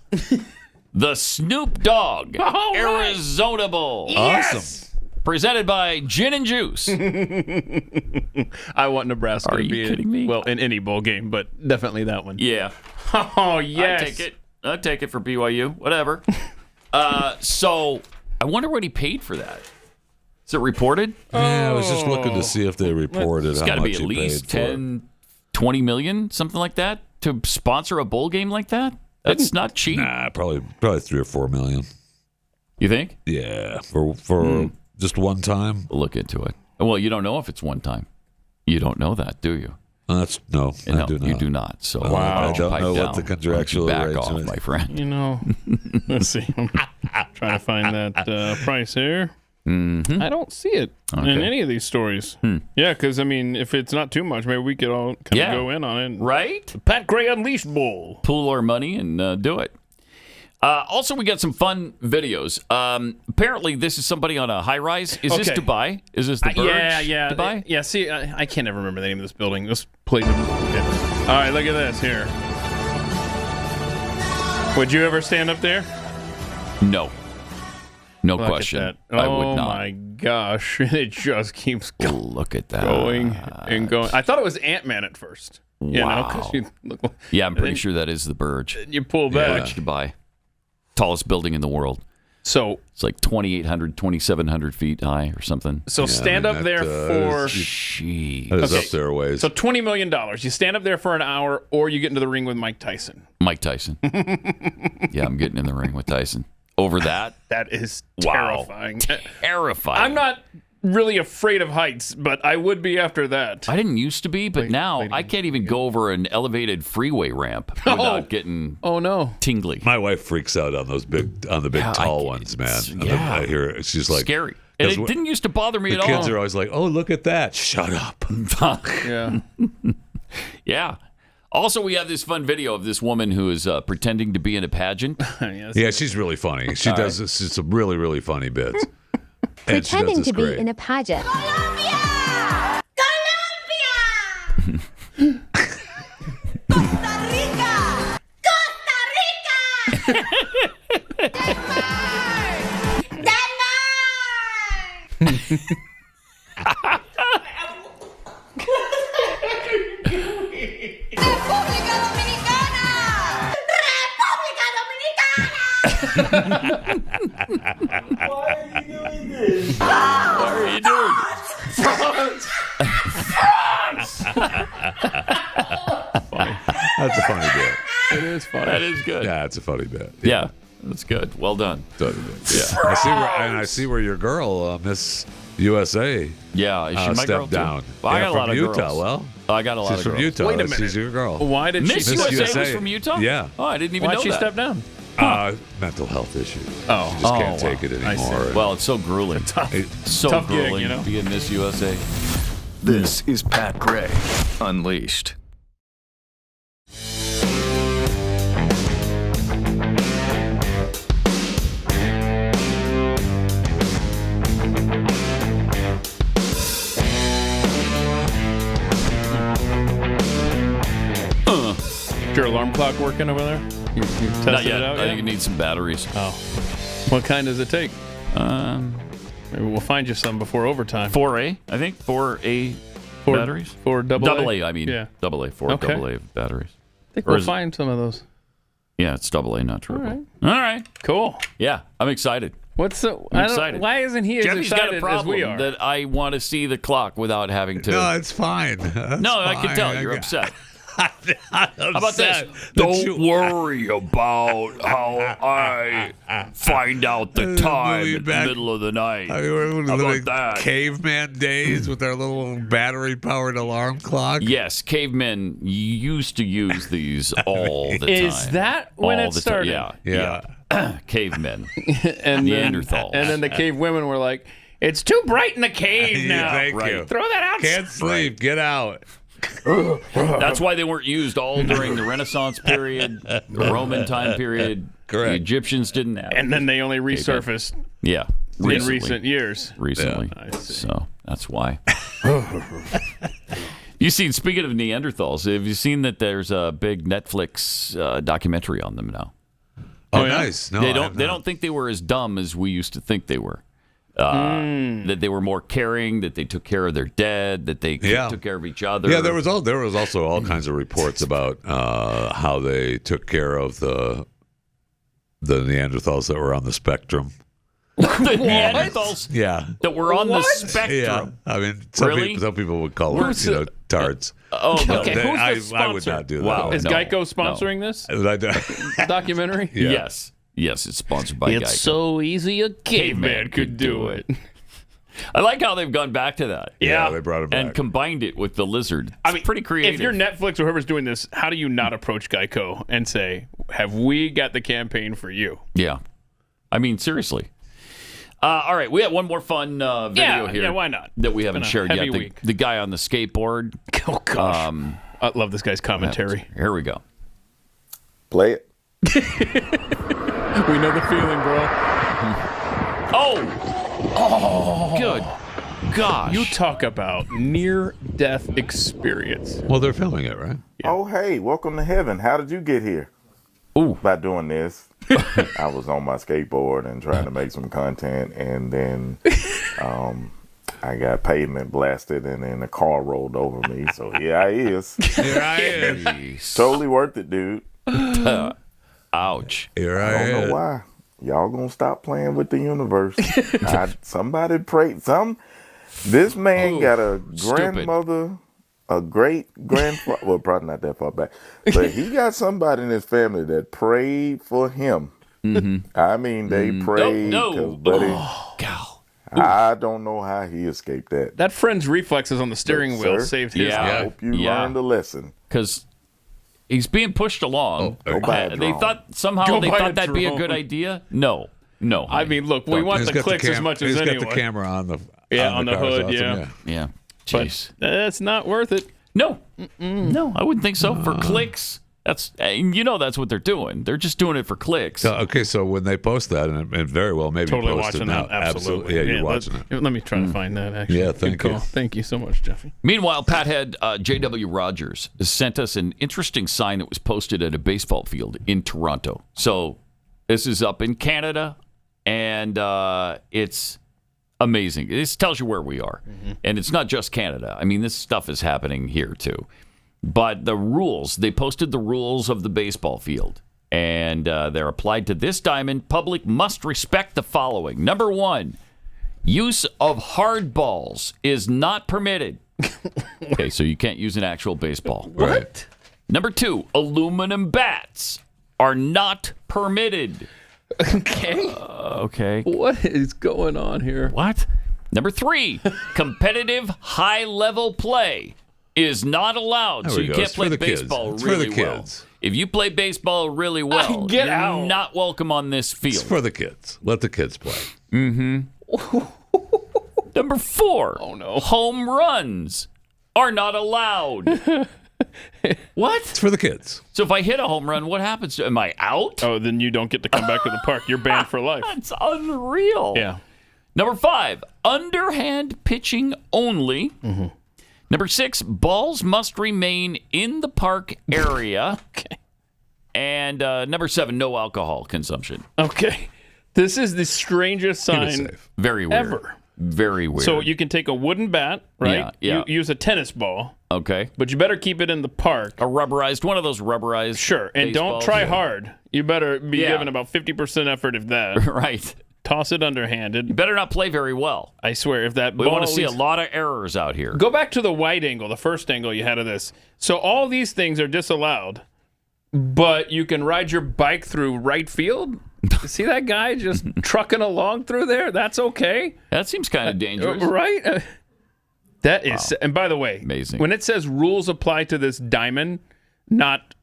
the Snoop Dogg Arizona Bowl. Yes! Awesome. Presented by Gin and Juice. I want Nebraska Are to you be kidding me? Well, in any bowl game, but definitely that one. Yeah. Oh, yes. I'd take it for BYU. Whatever. So I wonder what he paid for that. Is it reported? Yeah, I was just looking to see if they reported It's how got to much be at he least paid for it. 10, 20 million, something like that, to sponsor a bowl game like that. That's not cheap. Nah, probably 3 or 4 million. You think? Yeah, for just one time. We'll look into it. Well, you don't know if it's one time. You don't know that, do you? No, No, I do not. you do not. So I don't pipe know down. what the contractual Why don't you back off, arrangement my friend. You know, let's see. I'm trying to find that price here. Mm-hmm. I don't see it in any of these stories. Yeah, because, I mean, if it's not too much, maybe we could all kind of go in on it. Right? The Pat Gray Unleashed Bowl. Pool our money and do it. Also, we got some fun videos. Apparently, this is somebody on a high-rise. Is this Dubai? Is this the Burj? Yeah. Dubai? Yeah, see, I can't ever remember the name of this building. Let's play the... Yeah. All right, look at this here. Would you ever stand up there? No. No Look question. At that. I would Oh, not. my gosh. It just keeps Look at that. going and going. I thought it was Ant-Man at first. You know, 'cause you look, Yeah, I'm pretty sure that is the Burj. you pull back. Burj Dubai. Tallest building in the world. So it's like 2,800, 2,700 feet high or something. So stand up there for... That is up there a ways. So $20 million. You stand up there for an hour, or you get into the ring with Mike Tyson. Mike Tyson. Yeah, I'm getting in the ring with Tyson. Over that? That is terrifying. Terrifying. I'm not really afraid of heights, but I would be after that. I didn't used to be, but now I can't even go over an elevated freeway ramp without getting tingly. My wife freaks out on those big tall ones, man. Yeah. I hear it. She's like scary. And it didn't used to bother me at all. The kids are always like, "Oh, look at that! Shut up." Yeah. Yeah. Also, we have this fun video of this woman who is pretending to be in a pageant. Yeah, she's really funny. She does some really, really funny bits. And pretending to be great. in a pageant. Colombia! Colombia! Costa Rica! Costa Rica! Denmark! República Dominicana! República Dominicana! Why are you doing this? Why are you doing this? France! That's a funny bit. It is funny. That is good. Yeah, it's a funny bit. Yeah, that's good. Well done. Yeah, I see where your girl, Miss USA, yeah, is she my girl stepped down. Too? Well, I got a lot of Utah. girls. Well, I got a lot she's of from girls. Utah. Wait a minute. She's your girl. Why did Miss she? USA was from Utah? Yeah. Oh, I didn't even Why'd know she that. step down? Mental health issues. Oh. Just can't take it I see. anymore. Well, it's so grueling. So tough gig, grueling you know? being Miss USA. This is Pat Gray Unleashed. Is your alarm clock working over there? You tested Not yet. it out I think it needs some batteries. Oh. What kind does it take? Maybe we'll find you some before overtime. 4A, I think. 4A batteries. 4 double A, I mean. Yeah. Double A. 4 Okay. double A batteries. I think we'll find some of those. Yeah, it's double A, not triple. All right. Cool. Yeah, I'm excited. What's the? I'm excited. Why isn't he as Jeffy's got excited a problem as we are? that I want to see the clock without having to. No, it's fine. That's I can fine. tell you're upset. How about this? Don't worry about how I find out the time in the middle of the night. I mean, we're How living about that? caveman days with our little battery-powered alarm clock. Yes, cavemen used to use these all the time. Is that when all it the started? Time. Yeah. Cavemen. and Neanderthals. And then the cave women were like, "It's too bright in the cave now. Thank you. Throw that out. Can't sleep. Get out." That's why they weren't used all during the Renaissance period, the Roman time period. Correct. The Egyptians didn't have. And then they only resurfaced Yeah. in recent years. Recently. I see. So that's why. You see, speaking of Neanderthals, have you seen that there's a big Netflix documentary on them now? Oh, nice. No, they don't think they were as dumb as we used to think they were. That they were more caring, that they took care of their dead, that they took care of each other. Yeah, there was also all kinds of reports about how they took care of the Neanderthals that were on the spectrum. The Neanderthals that were on the spectrum. Yeah, I mean, some people would call them, tards. Oh, okay. Who's the I would not do that. Wow. Is Geico sponsoring this documentary? Yeah. Yes, it's sponsored by Geico. It's so easy a caveman could do it. I like how they've gone back to that. Yeah, they brought it back. And combined it with the lizard. It's pretty creative. If you're Netflix or whoever's doing this, how do you not approach Geico and say, have we got the campaign for you? Yeah. I mean, seriously. All right, we have one more fun video here. Yeah, why not? That we haven't shared yet. The guy on the skateboard. Oh, gosh. I love this guy's commentary. Here we go. Play it. We know the feeling, bro. Oh, good gosh. You talk about near-death experience. Well, they're filming it, right? Yeah. Oh, hey, welcome to heaven. How did you get here? Ooh. By doing this. I was on my skateboard and trying to make some content, and then I got pavement blasted, and then the car rolled over me. So here I is. Here I is. Totally worth it, dude. Ouch. Here I don't know why. y'all gonna stop playing with the universe. Somebody pray. This man got a grandmother, a great grandfather. Well, probably not that far back, but he got somebody in his family that prayed for him. I mean, they prayed. No. Buddy, I don't know how he escaped that. That friend's reflexes on the steering wheel saved his life. I hope you learned a lesson. Because he's being pushed along. They thought that'd be a good idea. No. I mean, look, we want the clicks as much as anyone. He's got the camera on the on the hood. Awesome. Yeah. Jeez, that's not worth it. No, I wouldn't think so. For clicks, that's what they're doing. They're just doing it for clicks. So when they post that, and very well, maybe totally post watching it now. that. Absolutely. Yeah, you're watching it. Let me try to find that. Actually, yeah, thank you. Thank you so much, Jeffy. Meanwhile, Pathead J.W. Rogers sent us an interesting sign that was posted at a baseball field in Toronto. So this is up in Canada, and it's amazing. This tells you where we are. And it's not just Canada. I mean, this stuff is happening here, too. But the rules, they posted the rules of the baseball field, and they're applied to this diamond. Public must respect the following. Number 1, use of hard balls is not permitted. Okay, so you can't use an actual baseball. What? Number 2, aluminum bats are not permitted. Okay. What is going on here? What? Number 3, competitive high-level play is not allowed. So you can't play baseball really well. If you play baseball really well, you're out. Not welcome on this field. It's for the kids. Let the kids play. Number 4, oh no, home runs are not allowed. What? It's for the kids. So if I hit a home run, what happens? Am I out? Oh, then you don't get to come back to the park. You're banned for life. That's unreal. Yeah. Number 5, underhand pitching only. Number 6, balls must remain in the park area. Okay. And number 7, no alcohol consumption. Okay. This is the strangest sign Very weird. ever. Very weird. So you can take a wooden bat, right? Yeah. You use a tennis ball. Okay. But you better keep it in the park. A rubberized, one of those rubberized. Sure. And don't try hard. You better be given about 50% effort, if that. Right. Toss it underhanded. You better not play very well. I swear, if that we want to see a lot of errors out here. Go back to the wide angle, the first angle you had of this. So all these things are disallowed, but you can ride your bike through right field. See that guy just trucking along through there? That's okay. That seems kind of dangerous. Right? That is, and by the way, amazing. When it says rules apply to this diamond, not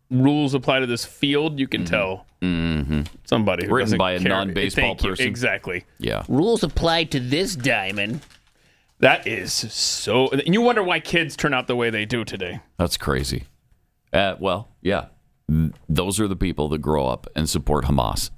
rules apply to this field, you can tell somebody who written by a care. non-baseball person. Exactly. Yeah. Rules apply to this diamond. That is so. And you wonder why kids turn out the way they do today. That's crazy. Well, yeah. Those are the people that grow up and support Hamas.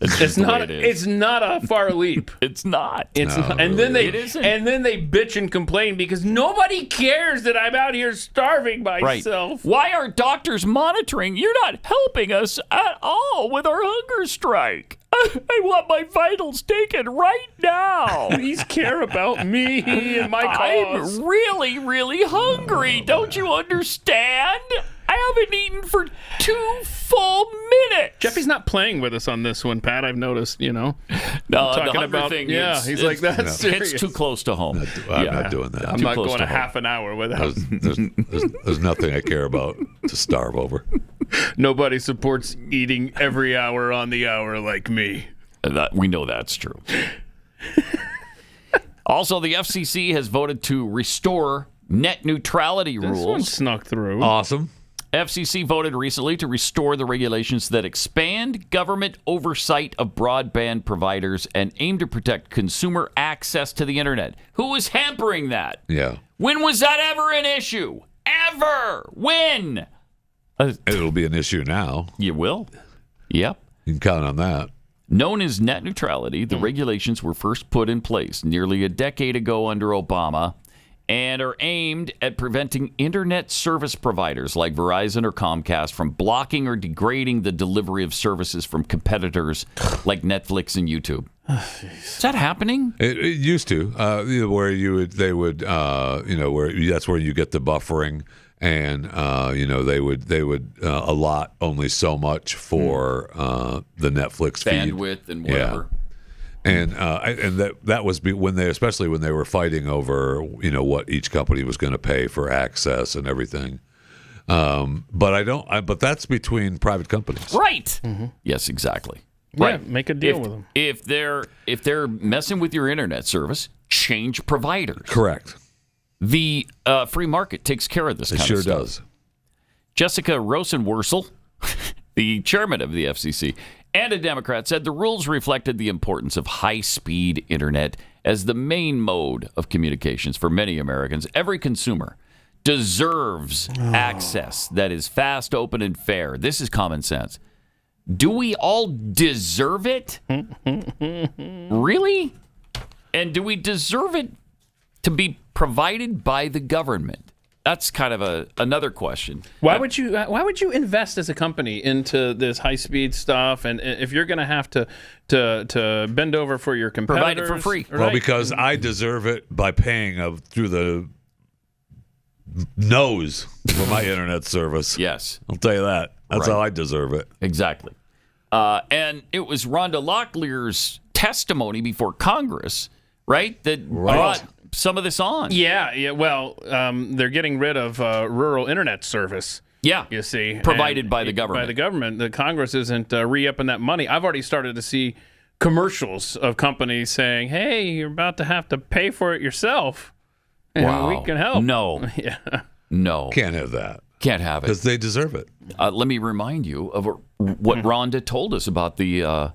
It's not. It's not a far leap. It's not. It's no, not. And then they it isn't. And then they bitch and complain because nobody cares that I'm out here starving myself. Right. Why aren't doctors monitoring? You're not helping us at all with our hunger strike. I want my vitals taken right now. Please care about me and my cause. I'm really, really hungry. Don't you understand? I haven't eaten for 2 full minutes. Jeffy's not playing with us on this one, Pat. I've noticed, No, the hunger thing. Yeah, he's like, that's serious. It's too close to home. I'm not doing that. I'm not going a half an hour without. There's nothing I care about to starve over. Nobody supports eating every hour on the hour like me. We know that's true. Also, the FCC has voted to restore net neutrality rules. This one snuck through. Awesome. FCC voted recently to restore the regulations that expand government oversight of broadband providers and aim to protect consumer access to the internet. Who is hampering that? Yeah. When was that ever an issue? Ever? When? It'll be an issue now. You will? Yep. You can count on that. Known as net neutrality, the regulations were first put in place nearly a decade ago under Obama and are aimed at preventing internet service providers like Verizon or Comcast from blocking or degrading the delivery of services from competitors like Netflix and YouTube. Is that happening? It used to, where where that's where you get the buffering and they would allot only so much for the Netflix feed, bandwidth and whatever. Yeah. And that was especially when they were fighting over what each company was going to pay for access and everything. But that's between private companies, right? Mm-hmm. Yes, exactly. Yeah, right. Make a deal with them. If they're messing with your internet service, change providers. Correct. The free market takes care of this kind of stuff. It sure does. Jessica Rosenworcel, the chairman of the FCC, and a Democrat, said the rules reflected the importance of high-speed internet as the main mode of communications for many Americans. Every consumer deserves access that is fast, open, and fair. This is common sense. Do we all deserve it? Really? And do we deserve it to be provided by the government? That's kind of another question. Why would you invest as a company into this high speed stuff? And if you're going to have to bend over for your competitors, provide it for free. Right? Well, because I deserve it by paying through the nose for my internet service. Yes, I'll tell you that. That's how I deserve it. Exactly. And it was Rhonda Locklear's testimony before Congress, right, that brought some of this on. Yeah. Well, they're getting rid of rural internet service. Yeah, you see, provided by the government. By the government, the Congress isn't re-upping that money. I've already started to see commercials of companies saying, "Hey, you're about to have to pay for it yourself, and we can help." No, yeah, no, can't have that. Can't have it because they deserve it. Let me remind you of what Rhonda told us about the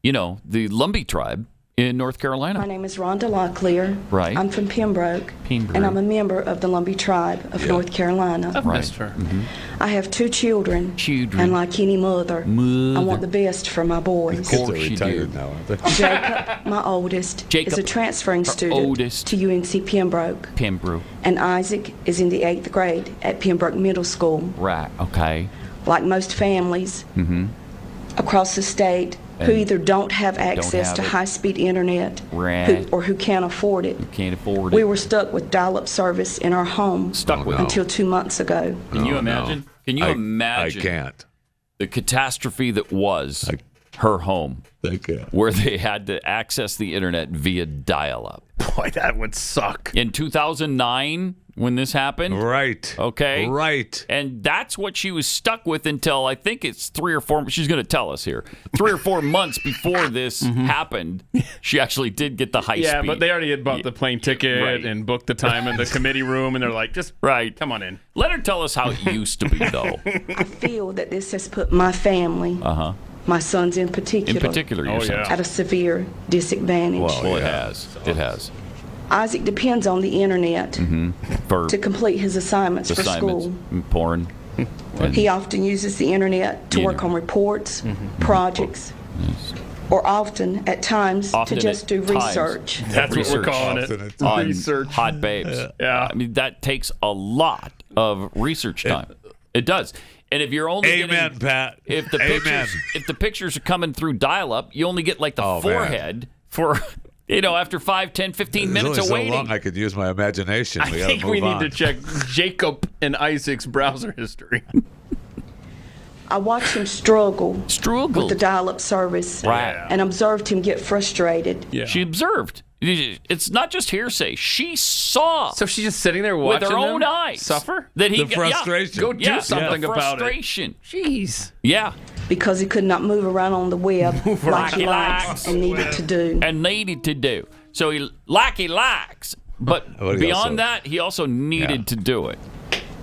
Lumbee tribe in North Carolina. My name is Rhonda Locklear. Right. I'm from Pembroke. And I'm a member of the Lumbee tribe of North Carolina. I've missed her. Mm-hmm. I have two children. And like any mother, I want the best for my boys. The kids are retired now, aren't they? Jacob, my oldest, is a transferring student to UNC Pembroke. And Isaac is in the 8th grade at Pembroke Middle School. Right, okay. Like most families across the state, who either don't have access to high-speed internet or who can't afford it. We were stuck with dial-up service in our home until 2 months ago. Can you imagine? Can you imagine? I can't. The catastrophe that was her home, where they had to access the internet via dial-up. Boy, that would suck. In 2009, when this happened. Right. Okay. Right. And that's what she was stuck with until I think it's 3 or 4. She's going to tell us here. 3 or 4 months before this happened, she actually did get the high speed. Yeah, but they already had bought the plane ticket and booked the time in the committee room, and they're like, just come on in. Let her tell us how it used to be, though. I feel that this has put my family, my sons in particular, your sons. at a severe disadvantage. Well, it has. It has. Isaac depends on the internet to complete his assignments for school. Porn. He often uses the internet to work on reports, projects, or often at times to just do research. That's what we're calling it. On research. Hot babes. Yeah. I mean, that takes a lot of research time. It does. And if you're only getting, Pat. If the pictures are coming through dial-up, you only get like the forehead for... after 5, 10, 15 minutes of waiting. So long I could use my imagination. I think we need to check Jacob and Isaac's browser history. I watched him struggle with the dial-up service and observed him get frustrated. Yeah. She observed. It's not just hearsay. She saw. So she's just sitting there watching with her own eyes. Suffer? That he the frustration. Go do something the about frustration. It. Jeez. Yeah. Because he could not move around on the web like he likes and needed to do. So he likes. But beyond that, he also needed to do it.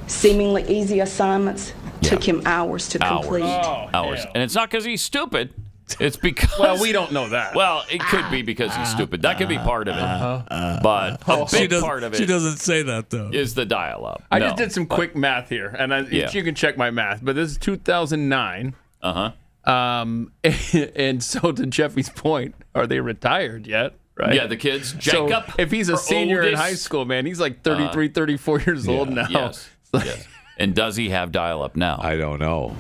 Seemingly easy assignments took him hours to complete. Hours. And it's not because he's stupid. It's because... Well, we don't know that. Well, it could be because he's stupid. That could be part of it. But a big part of it... She doesn't say that, though. ...is the dial-up. I just did some quick math here, and you can check my math, but this is 2009. And so to Jeffy's point, are they retired yet? Right? Yeah, the kids. Jacob, so if he's a senior in high school, man, he's like 33, 34 years old now. Yes. And does he have dial-up now? I don't know.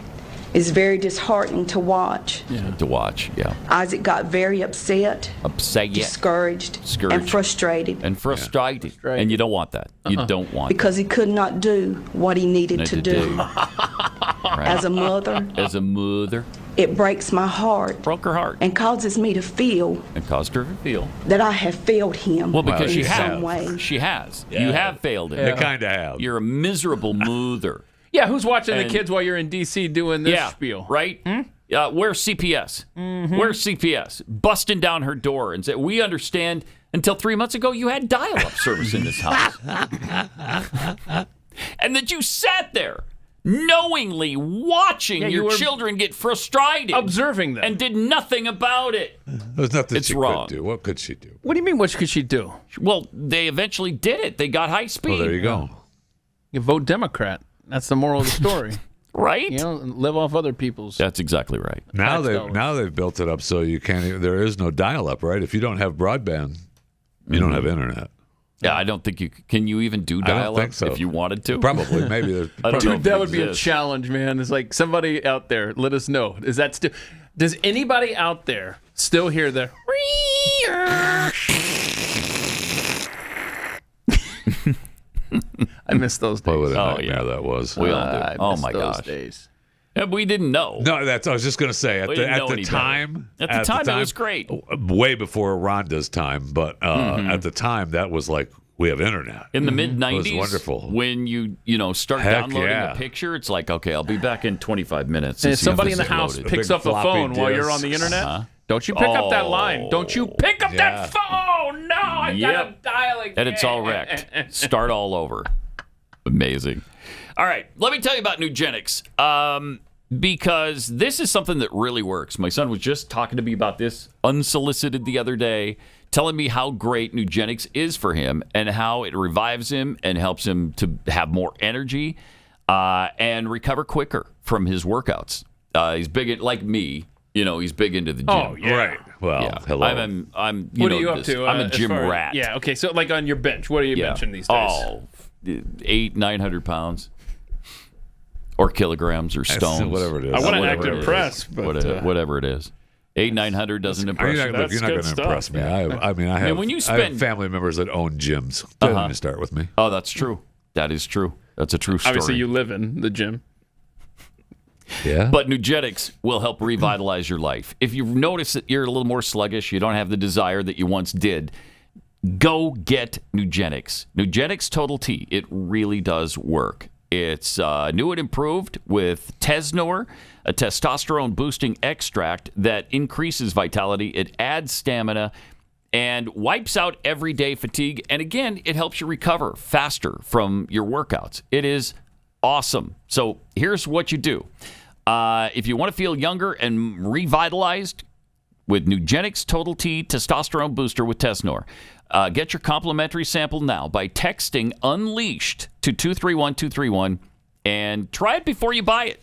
It's very disheartening to watch. Yeah. Isaac got very upset, discouraged, and frustrated. And you don't want that. You don't want because he could not do what he needed to do. Right. As a mother, it breaks my heart. Broke her heart. And causes me to feel. It caused her to feel that I have failed him. Well, because in some way. She has. Yeah. You have failed him. You kind of have. You're a miserable mother. Yeah, who's watching the kids while you're in D.C. doing this spiel? Right? Where's CPS? Mm-hmm. Where's CPS? Busting down her door and say, we understand until 3 months ago you had dial-up service in this house. And that you sat there knowingly watching your children get frustrated. Observing them. And did nothing about it. There's nothing it's she wrong. could do. What could she do? What do you mean, what could she do? Well, they eventually did it. They got high speed. Well, there you go. You vote Democrat. That's the moral of the story. Right? You know, live off other people's. That's exactly right. Now they've built it up so you can't even, there is no dial-up, right? If you don't have broadband, you don't have internet. Yeah, I don't think you can. You even do dial-up? I don't think so. If you wanted to? Probably, maybe. Dude, that would be a challenge, man. It's like somebody out there, let us know. Is that still? Does anybody out there still hear the? I miss those days. What a nightmare that was. We all do. Oh my gosh. Days. Yeah, we didn't know. No, I was just going to say at the time. At the time, it was great. Way before Rhonda's time, but at the time that was like we have internet. In the mid '90s, it was wonderful. When you start downloading a picture, it's like, okay, I'll be back in 25 minutes. And if somebody in the house picks up the phone while you're on the internet, don't you pick up that line? Don't you pick up that phone? No, I gotta dial again. And it's all wrecked. Start all over. Amazing. All right, let me tell you about Nugenix, because this is something that really works. My son was just talking to me about this unsolicited the other day, telling me how great Nugenix is for him and how it revives him and helps him to have more energy and recover quicker from his workouts. He's big, like me. He's big into the gym. Oh, yeah. Right. Well, hello. I'm. What are you up to? I'm a gym rat. Yeah. Okay. So, like on your bench, what are you benching these days? Oh, 800-900 pounds, or kilograms, or stones, whatever it is. I want to act impressed, but whatever it is. 800-900 doesn't impress you. You're not going to impress me. I have. When you I have family members that own gyms. Don't even start with me. Oh, that's true. That is true. That's a true story. Obviously, you live in the gym. Yeah. But Nugenix will help revitalize your life. If you notice that you're a little more sluggish, you don't have the desire that you once did, go get Nugenix. Nugenix Total T. It really does work. It's new and improved with Tesnor, a testosterone-boosting extract that increases vitality. It adds stamina and wipes out everyday fatigue. And again, it helps you recover faster from your workouts. It is awesome. So here's what you do. If you want to feel younger and revitalized with Nugenix Total T Testosterone Booster with Tesnor, get your complimentary sample now by texting Unleashed to 231-231 and try it before you buy it.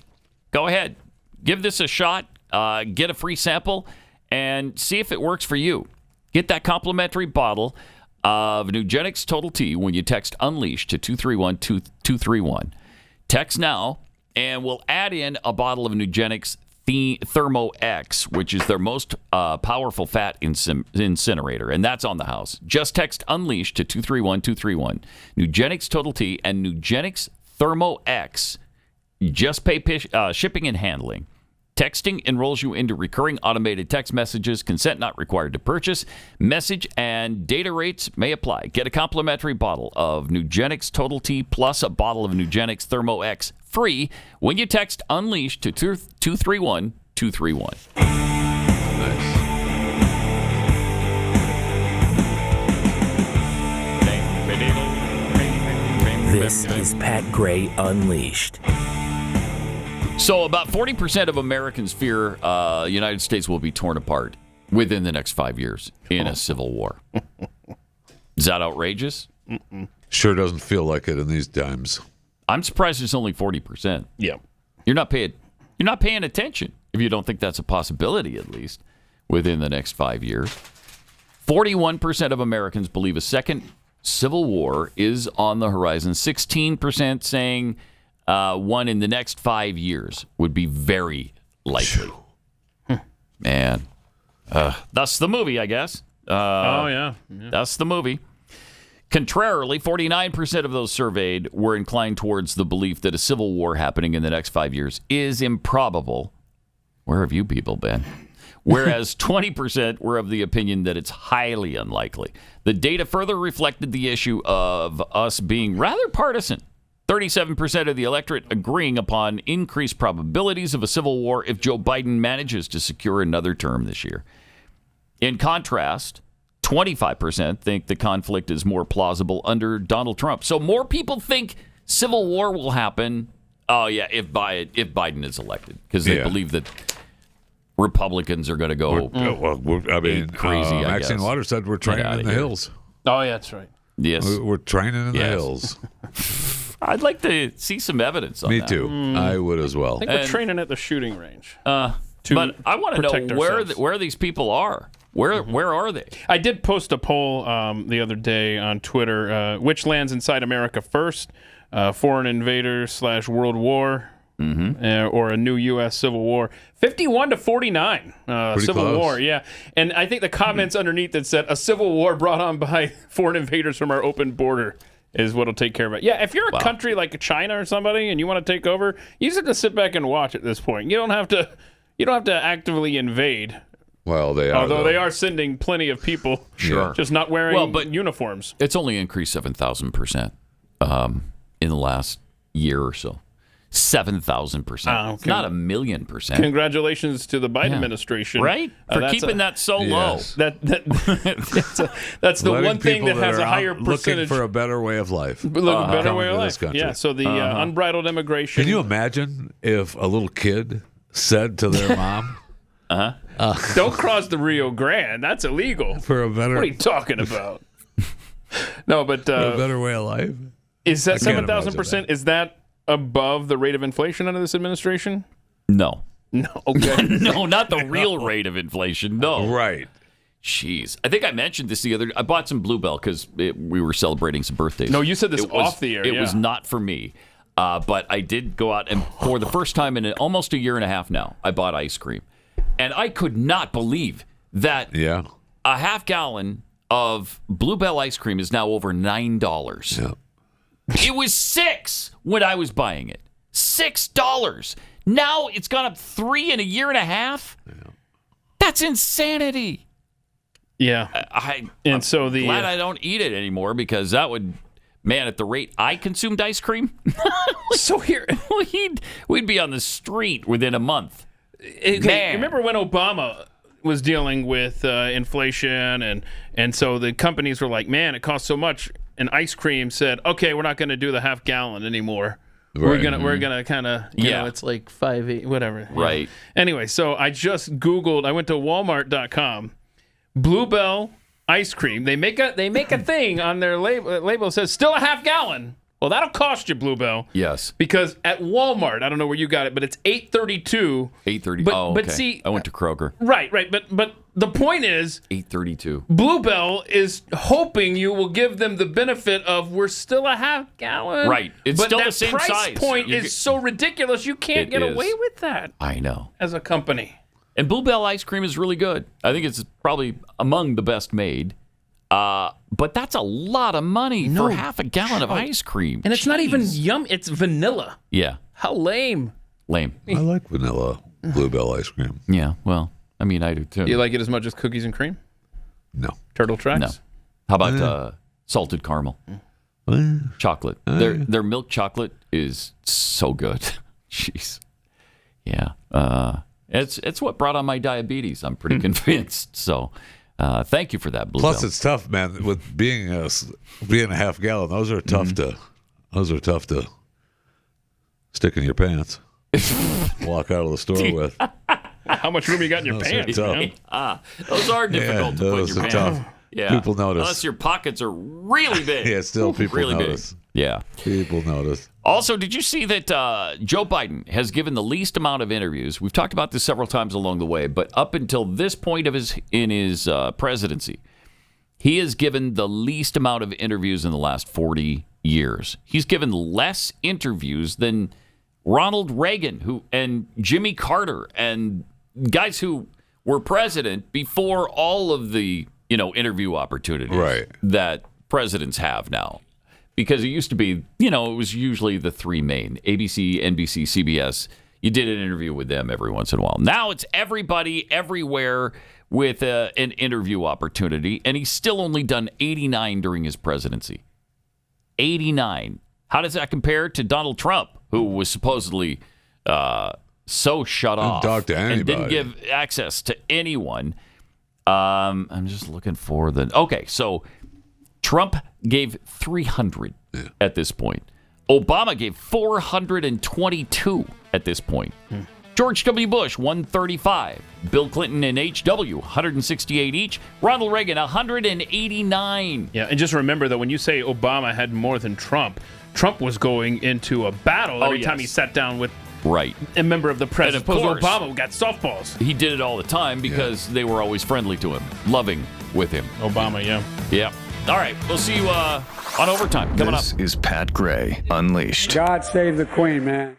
Go ahead. Give this a shot. Get a free sample and see if it works for you. Get that complimentary bottle of Nugenix Total T when you text Unleashed to 231-231. Text now, and we'll add in a bottle of Nugenix Thermo X, which is their most powerful fat incinerator, and that's on the house. Just text Unleashed to 231-231. Nugenix Total T and Nugenix Thermo X. Just pay shipping and handling. Texting enrolls you into recurring automated text messages. Consent not required to purchase. Message and data rates may apply. Get a complimentary bottle of Nugenix Total T plus a bottle of Nugenix Thermo X free when you text Unleashed to 231-231. This is Pat Gray Unleashed. So about 40% of Americans fear the United States will be torn apart within the next 5 years in a civil war. Is that outrageous? Sure doesn't feel like it in these times. I'm surprised it's only 40%. Yeah. You're not paying attention if you don't think that's a possibility, at least, within the next 5 years. 41% of Americans believe a second civil war is on the horizon. 16% saying one in the next 5 years would be very likely. And that's the movie, I guess. That's the movie. Contrarily, 49% of those surveyed were inclined towards the belief that a civil war happening in the next 5 years is improbable. Where have you people been? Whereas 20% were of the opinion that it's highly unlikely. The data further reflected the issue of us being rather partisan. 37% of the electorate agreeing upon increased probabilities of a civil war if Joe Biden manages to secure another term this year. In contrast, 25% think the conflict is more plausible under Donald Trump. So more people think civil war will happen, if Biden is elected, because they believe that Republicans are going to go crazy. Maxine Waters said we're training in the hills. Oh, yeah, that's right. Yes. We're training in the hills. I'd like to see some evidence on that. Me too. I would as well. I think we're training at the shooting range. But I want to know where these people are. Where are they? I did post a poll the other day on Twitter. Which lands inside America first? Foreign invaders / World War, or a new U.S. Civil War? 51-49 Civil close. War, yeah. And I think the comments underneath that said, a civil war brought on by foreign invaders from our open border is what'll take care of it. Yeah, if you're a country like China or somebody and you want to take over, you just have to sit back and watch at this point. You don't have to actively invade. Well, they are. Although they are sending plenty of people, just not wearing uniforms. It's only increased 7,000% in the last year or so. 7,000%. It's not 1,000,000%. Congratulations to the Biden administration, right? For keeping that so low. That's the one thing that has a higher looking percentage. for a better way of life. Better way of life. Yeah. So the unbridled immigration. Can you imagine if a little kid said to their mom, "Don't cross the Rio Grande. That's illegal." For a better. What are you talking about? No, but a better way of life. Is that 7,000%? Is that above the rate of inflation under this administration? No. Okay. No, not the real rate of inflation. No. Right. Jeez. I think I mentioned this the other day. I bought some Bluebell because we were celebrating some birthdays. No, you said this off the air. It was not for me. But I did go out, and for the first time in almost a year and a half now, I bought ice cream. And I could not believe that a half gallon of Bluebell ice cream is now over $9. Yeah. It was $6 when I was buying it. $6. Now it's gone up $3 in a year and a half. Yeah. That's insanity. Yeah. I'm glad I don't eat it anymore, because that would, man, at the rate I consumed ice cream, so here we'd be on the street within a month. Okay, remember when Obama was dealing with inflation, and so the companies were like, man, it costs so much. And ice cream said, okay, we're not going to do the half gallon anymore. Right. We're gonna kind of, you know, it's like 5 whatever. Right. Yeah. Anyway, so I just Googled. I went to Walmart.com. Bluebell ice cream. They make a thing on their label that says still a half gallon. Well, that'll cost you, Bluebell. Yes. Because at Walmart, I don't know where you got it, but it's $8.32. $8.30. But okay. see, I went to Kroger. Right. But the point is, $8.32. Bluebell is hoping you will give them the benefit of we're still a half gallon. Right. It's but still that the same price size. Point is so ridiculous you can't get away with that. I know. As a company. And Bluebell ice cream is really good. I think it's probably among the best made. But that's a lot of money for half a gallon of ice cream. And it's not even yum. It's vanilla. Yeah. How lame. Lame. I like vanilla Bluebell ice cream. Yeah, well, I mean, I do too. You like it as much as cookies and cream? No. Turtle Tracks? No. How about salted caramel? Chocolate. Their milk chocolate is so good. Jeez. Yeah. It's what brought on my diabetes. I'm pretty convinced. So, thank you for that, Bluebell. Plus, it's tough, man. With being a half gallon, those are tough to stick in your pants. Walk out of the store with. How much room you got in your pants? Those are difficult to put in your pants. Tough. Yeah. People notice. Unless your pockets are really big. Yeah, still people really notice. Big. Yeah. People notice. Also, did you see that Joe Biden has given the least amount of interviews? We've talked about this several times along the way, but up until this point of his presidency, he has given the least amount of interviews in the last 40 years. He's given less interviews than Ronald Reagan, and Jimmy Carter, and guys who were president before all of the interview opportunities that presidents have now. Because it used to be, it was usually the three main, ABC, NBC, CBS. You did an interview with them every once in a while. Now it's everybody, everywhere with an interview opportunity, and he's still only done 89 during his presidency. 89. How does that compare to Donald Trump, who was supposedly so shut off talk to anybody. And didn't give access to anyone? I'm just looking for the... Okay, so Trump gave 300 at this point. Obama gave 422 at this point. George W. Bush, 135. Bill Clinton and H.W., 168 each. Ronald Reagan, 189. Yeah, and just remember that when you say Obama had more than Trump, Trump was going into a battle every time he sat down with a member of the press. And of course, Obama got softballs. He did it all the time because they were always friendly to him, loving with him. Obama, Yeah. All right, we'll see you on Overtime coming up. This is Pat Gray Unleashed. God save the Queen, man.